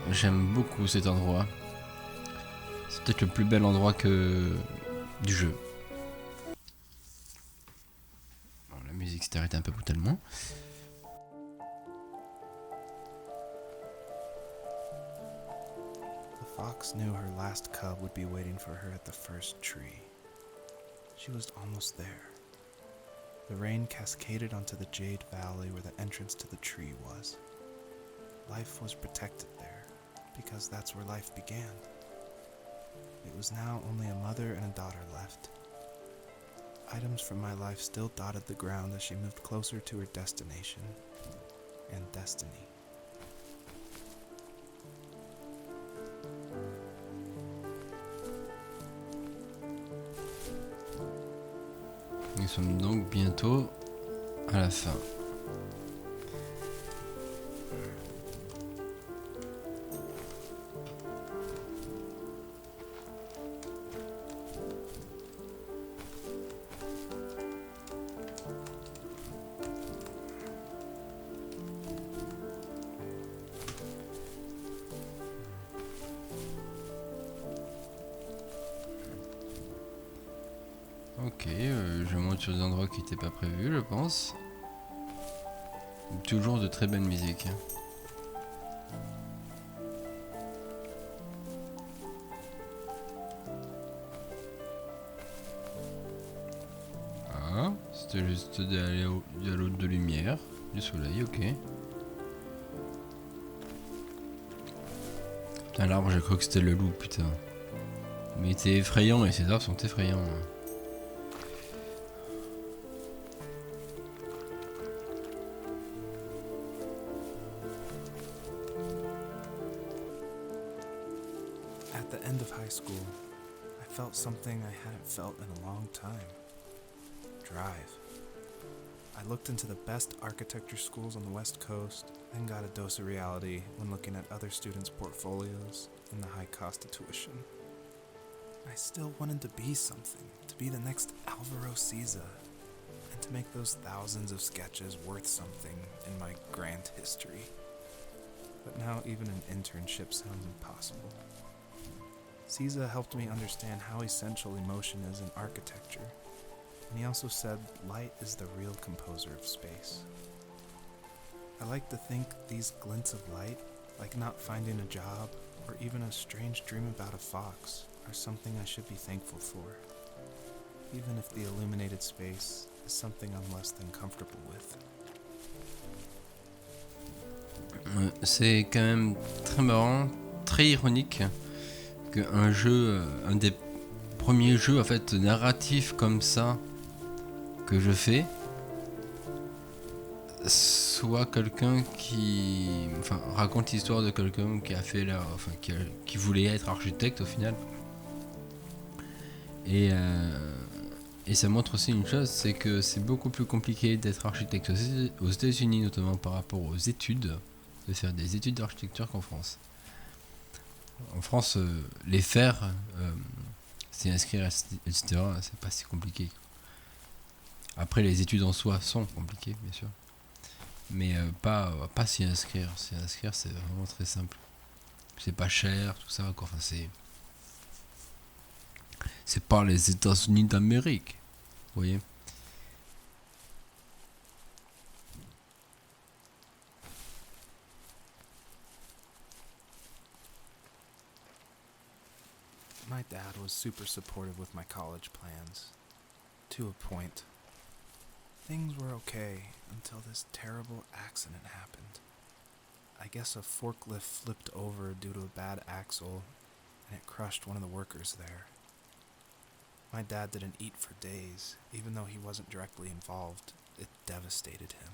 J'aime beaucoup cet endroit. C'est peut-être le plus bel endroit du jeu. Bon, la musique s'est arrêtée un peu brutalement. The fox knew her last cub would be waiting for her at the first tree. She was almost there. The rain cascaded onto the jade valley where the entrance to the tree was. Life was protected there, because that's where life began. It was now only a mother and a daughter left. Items from my life still dotted the ground as she moved closer to her destination and destiny. Nous sommes donc bientôt à la fin. Ok, je monte sur des endroits qui n'étaient pas prévus, je pense. Toujours de très belle musique. Ah, c'était juste d'aller à l'autre de lumière, du soleil, ok. Putain, l'arbre, j'ai cru que c'était le loup, putain. Mais il était effrayant et ces arbres sont effrayants. At the end of high school, I felt something I hadn't felt in a long time. Drive. I looked into the best architecture schools on the West Coast, then got a dose of reality when looking at other students' portfolios and the high cost of tuition. I still wanted to be something, to be the next Alvaro Siza, and to make those thousands of sketches worth something in my grand history. But now even an internship sounds impossible. Siza helped me understand how essential emotion is in architecture, and he also said light is the real composer of space. I like to think these glints of light, like not finding a job or even a strange dream about a fox, are something I should be thankful for, even if the illuminated space is something I'm less than comfortable with. C'est quand même très marrant, très ironique qu'un jeu, un des premiers jeux en fait narratifs comme ça que je fais, soit quelqu'un qui raconte l'histoire de quelqu'un qui a fait qui voulait être architecte au final. Et ça montre aussi une chose, c'est que c'est beaucoup plus compliqué d'être architecte aux États-Unis, notamment par rapport aux études, de faire des études d'architecture qu'en France. En France, les faire, s'y inscrire, etc., c'est pas si compliqué. Après, les études en soi sont compliquées, bien sûr. Mais pas s'y inscrire. S'y inscrire, c'est vraiment très simple. C'est pas cher, tout ça, quoi. Enfin, c'est pas les États-Unis d'Amérique. Vous voyez ? My dad was super supportive with my college plans, to a point. Things were okay until this terrible accident happened. I guess a forklift flipped over due to a bad axle, and it crushed one of the workers there. My dad didn't eat for days, even though he wasn't directly involved. It devastated him.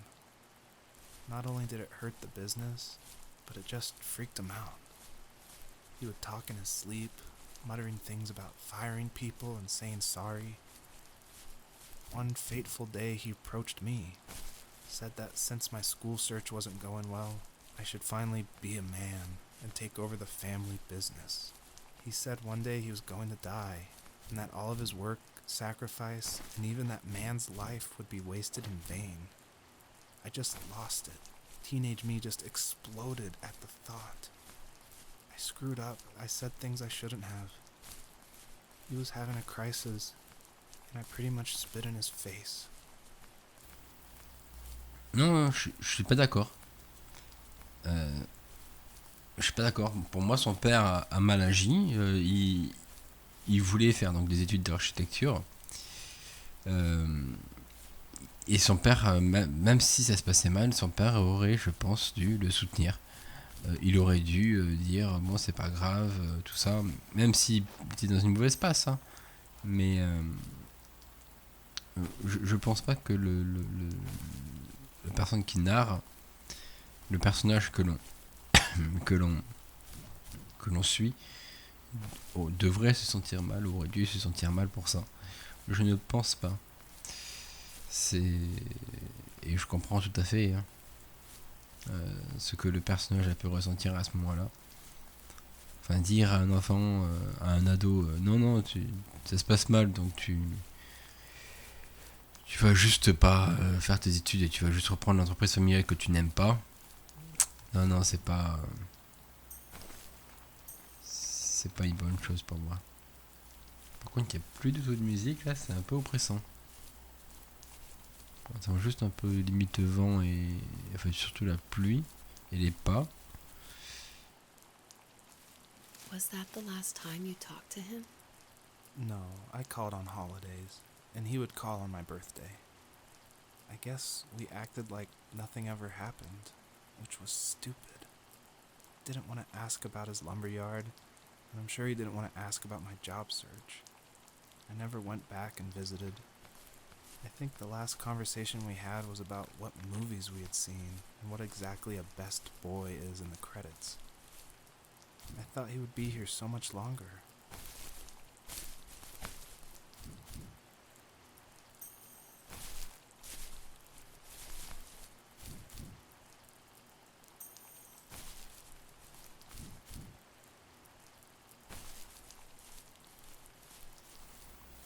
Not only did it hurt the business, but it just freaked him out. He would talk in his sleep, muttering things about firing people and saying sorry. One fateful day he approached me, said that since my school search wasn't going well, I should finally be a man and take over the family business. He said one day he was going to die, and that all of his work, sacrifice, and even that man's life would be wasted in vain. I just lost it. Teenage me just exploded at the thought. I screwed up. I said things I shouldn't have. He was having a crisis, and I pretty much spit in his face. Non, je suis pas d'accord. Je suis pas d'accord. Pour moi, son père a mal agi. Il voulait faire donc des études d'architecture. Et son père, même si ça se passait mal, son père aurait, je pense, dû le soutenir. Il aurait dû dire bon, c'est pas grave, tout ça, même s'il était dans une mauvaise passe. Hein. Mais je pense pas que la personne qui narre, le personnage que l'on suit, devrait se sentir mal, aurait dû se sentir mal pour ça. Je ne pense pas. Et je comprends tout à fait hein, ce que le personnage a pu ressentir à ce moment-là. Enfin, dire à un enfant, à un ado, non, ça se passe mal, donc tu vas juste pas faire tes études et tu vas juste reprendre l'entreprise familiale que tu n'aimes pas. Non, c'est pas une bonne chose pour moi. Par contre, il n'y a plus du tout de musique, là, c'est un peu oppressant. On entend juste un peu limite vent et enfin, surtout la pluie et les pas. Was that the last time you talked to him? No, I called on holidays, and he would call on my birthday. I guess we acted like nothing ever happened, which was stupid. Didn't want to ask about his lumberyard, and I'm sure he didn't want to ask about my job search. I never went back and visited. I think the last conversation we had was about what movies we had seen and what exactly a best boy is in the credits. I thought he would be here so much longer.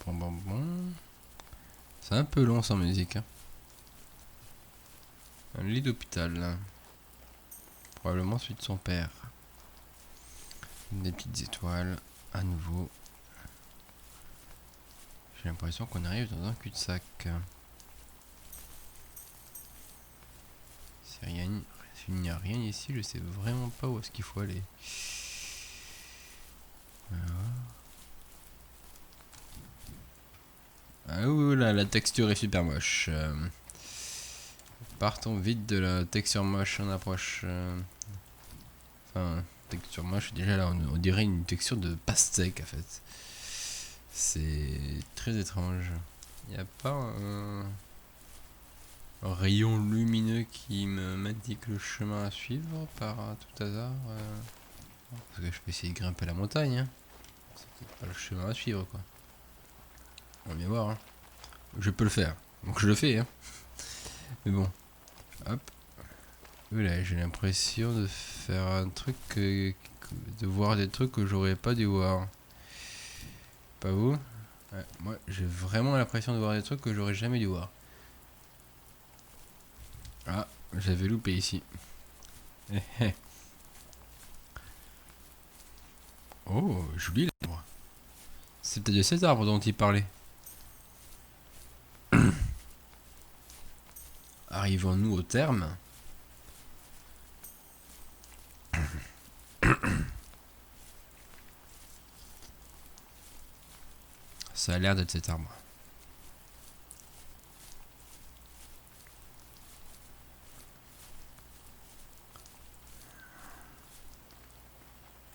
Bon. C'est un peu long sans musique. Hein. Un lit d'hôpital. Là. Probablement celui de son père. Des petites étoiles. À nouveau. J'ai l'impression qu'on arrive dans un cul-de-sac. S'il n'y a rien ici, je sais vraiment pas où est-ce qu'il faut aller. Voilà. Ah ouh là, la texture est super moche. Partons vite de la texture moche, on approche. Enfin, texture moche, déjà là on dirait une texture de pastèque en fait. C'est très étrange. Il n'y a pas un rayon lumineux qui m'indique le chemin à suivre par tout hasard. Parce que je peux essayer de grimper la montagne. Hein. C'est peut-être pas le chemin à suivre quoi. On va bien voir. Hein. Je peux le faire. Donc je le fais. Hein. Mais bon. Hop. Voilà, j'ai l'impression de faire un truc. De voir des trucs que j'aurais pas dû voir. Pas vous? Ouais, moi j'ai vraiment l'impression de voir des trucs que j'aurais jamais dû voir. Ah, j'avais loupé ici. Oh, joli l'arbre. C'est peut-être de cet arbre dont il parlait. Arrivons-nous au terme? Ça a l'air d'être cet arbre.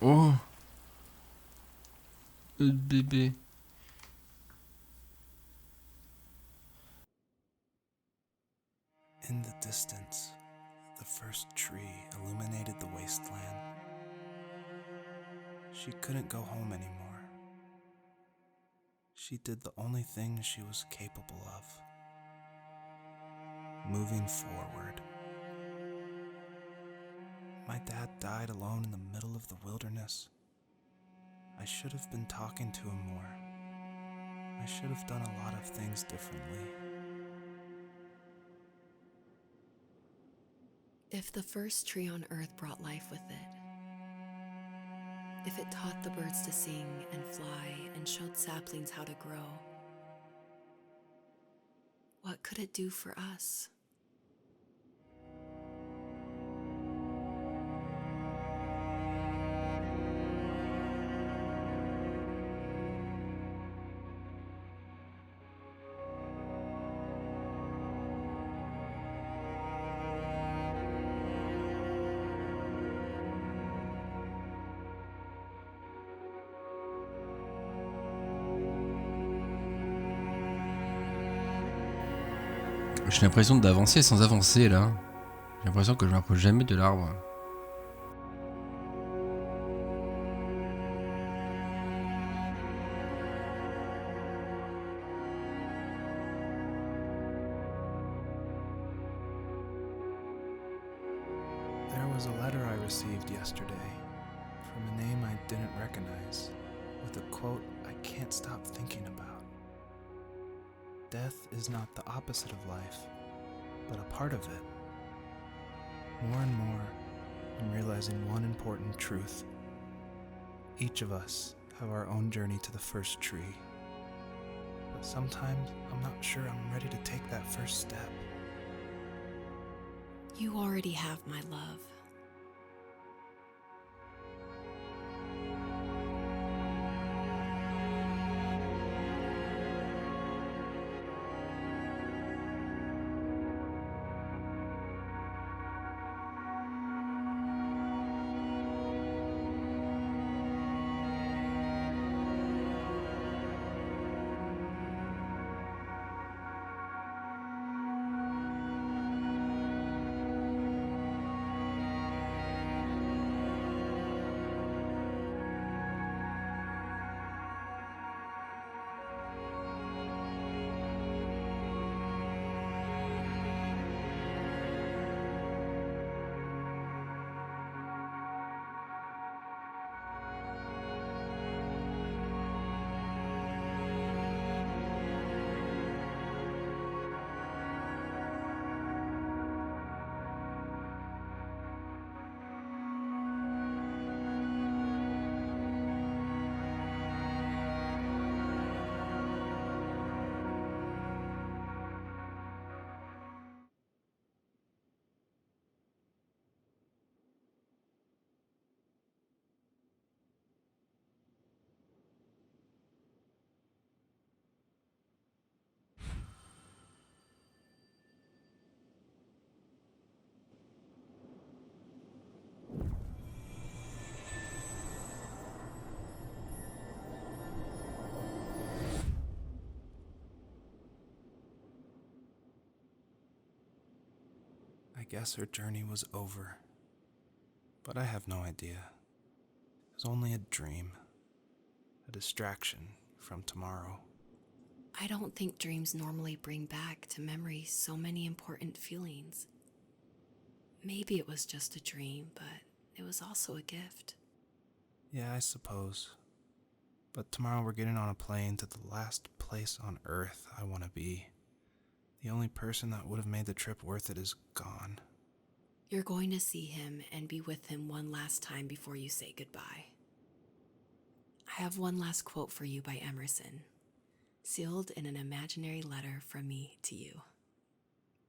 Oh! bébé. In the distance, the first tree illuminated the wasteland. She couldn't go home anymore. She did the only thing she was capable of. Moving forward. My dad died alone in the middle of the wilderness. I should have been talking to him more. I should have done a lot of things differently. If the first tree on earth brought life with it, if it taught the birds to sing and fly and showed saplings how to grow, what could it do for us? J'ai l'impression d'avancer sans avancer là. J'ai l'impression que je m'approche jamais de l'arbre. There was a letter I received yesterday from a name I didn't recognize, with a quote I can't stop thinking about. Death is not the opposite of life, but a part of it. More and more, I'm realizing one important truth. Each of us have our own journey to the first tree. But sometimes I'm not sure I'm ready to take that first step. You already have my love. I guess her journey was over. But I have no idea. It was only a dream, a distraction from tomorrow. I don't think dreams normally bring back to memory so many important feelings. Maybe it was just a dream, but it was also a gift. Yeah, I suppose. But tomorrow we're getting on a plane to the last place on Earth I want to be. The only person that would have made the trip worth it is gone. You're going to see him and be with him one last time before you say goodbye. I have one last quote for you by Emerson, sealed in an imaginary letter from me to you.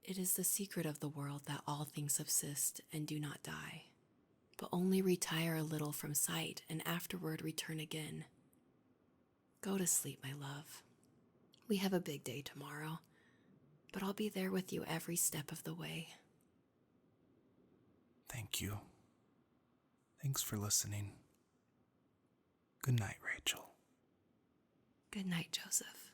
It is the secret of the world that all things subsist and do not die, but only retire a little from sight and afterward return again. Go to sleep, my love. We have a big day tomorrow, but I'll be there with you every step of the way. Thank you. Thanks for listening. Good night, Rachel. Good night, Joseph.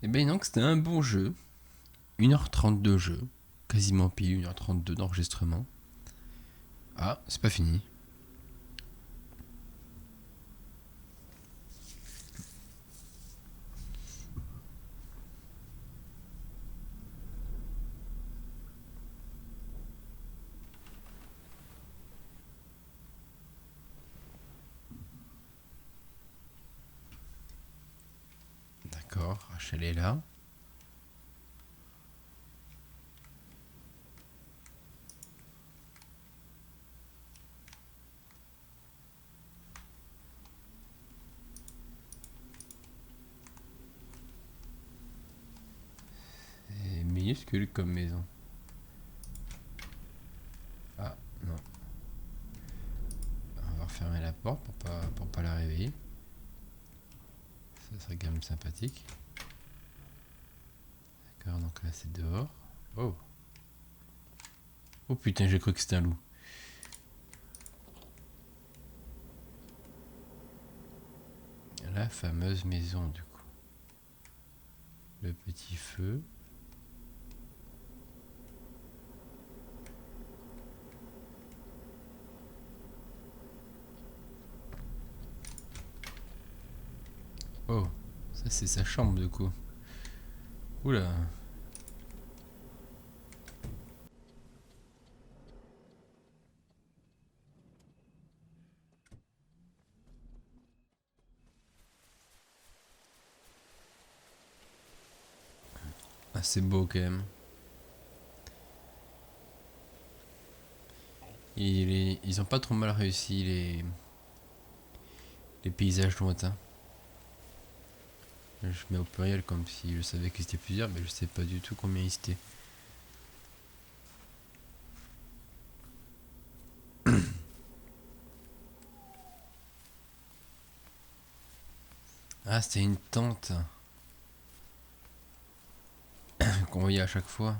Et bien donc c'était un bon jeu. 1h30 de jeu. Quasiment pile 1h32 d'enregistrement. Ah, c'est pas fini. D'accord, Rachel est là. C'est minuscule comme maison. Ah, non. On va refermer la porte pour pas la réveiller. Ça serait quand même sympathique. D'accord, donc là c'est dehors. Oh. Oh putain, j'ai cru que c'était un loup. La fameuse maison du coup. Le petit feu. Oh, ça c'est sa chambre du coup. Oula. Ah, c'est beau quand même. Ils ont pas trop mal réussi les paysages lointains. Je mets au pluriel comme si je savais qu'ils étaient plusieurs, mais je sais pas du tout combien ils étaient. Ah, c'était une tente qu'on voyait à chaque fois.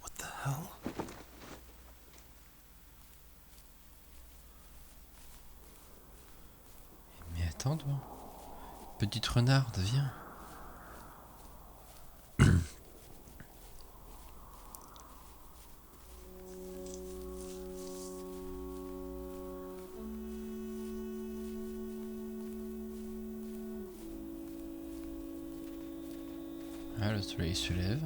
What the hell? Mais attends, toi. Petite renarde, viens. Ah, le soleil se lève.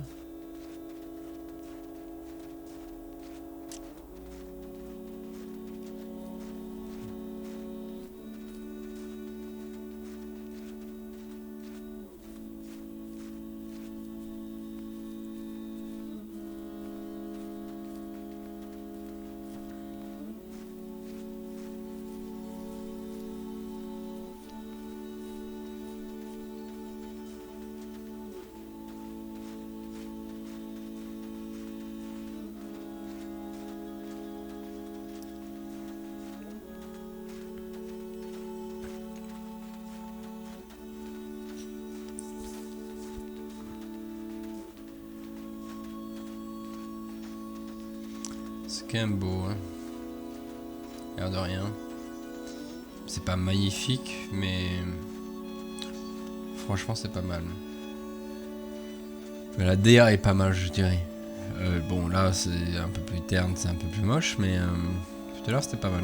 C'est quand même beau, hein. L'air de rien. C'est pas magnifique, mais franchement c'est pas mal. La DA est pas mal, je dirais. Bon là c'est un peu plus terne, c'est un peu plus moche, mais tout à l'heure c'était pas mal.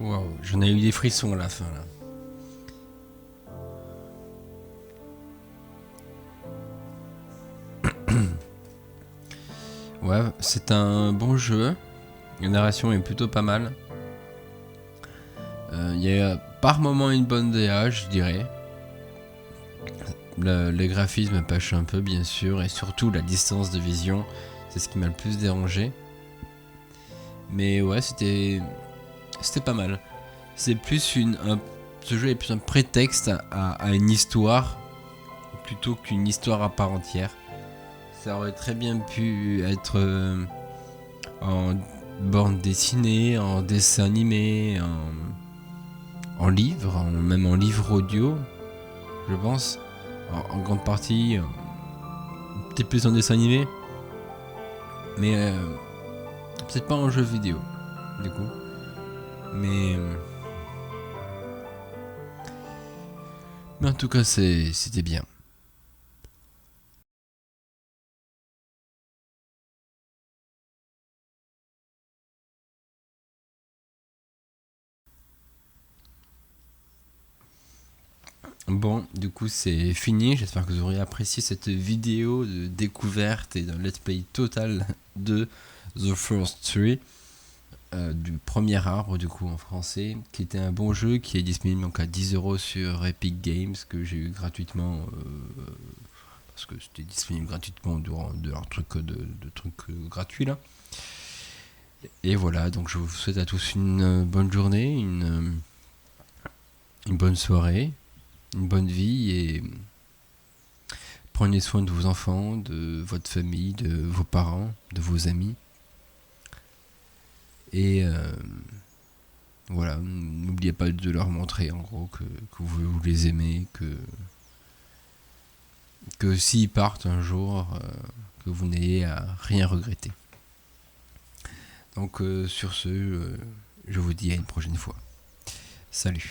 Waouh, j'en ai eu des frissons à la fin là. Ouais, c'est un bon jeu. La narration est plutôt pas mal. Il y a par moment une bonne DA, je dirais. Les graphismes pêchent un peu, bien sûr, et surtout la distance de vision, c'est ce qui m'a le plus dérangé. Mais ouais, c'était pas mal. C'est plus ce jeu est plus un prétexte à une histoire plutôt qu'une histoire à part entière. Ça aurait très bien pu être en bande dessinée, en dessin animé, en livre, même en livre audio, je pense. En grande partie, peut-être plus en dessin animé, mais peut-être pas en jeu vidéo, du coup. Mais en tout cas, c'était bien. Bon, du coup, c'est fini. J'espère que vous aurez apprécié cette vidéo de découverte et d'un let's play total de The First Tree, du premier arbre, du coup, en français, qui était un bon jeu qui est disponible donc à 10€ sur Epic Games, que j'ai eu gratuitement, parce que c'était disponible gratuitement de leur truc de trucs gratuits là. Et voilà, donc je vous souhaite à tous une bonne journée, une bonne soirée, une bonne vie, et prenez soin de vos enfants, de votre famille, de vos parents, de vos amis. Et voilà, n'oubliez pas de leur montrer en gros que vous les aimez, que s'ils partent un jour, que vous n'ayez à rien regretter. Donc sur ce, je vous dis à une prochaine fois. Salut.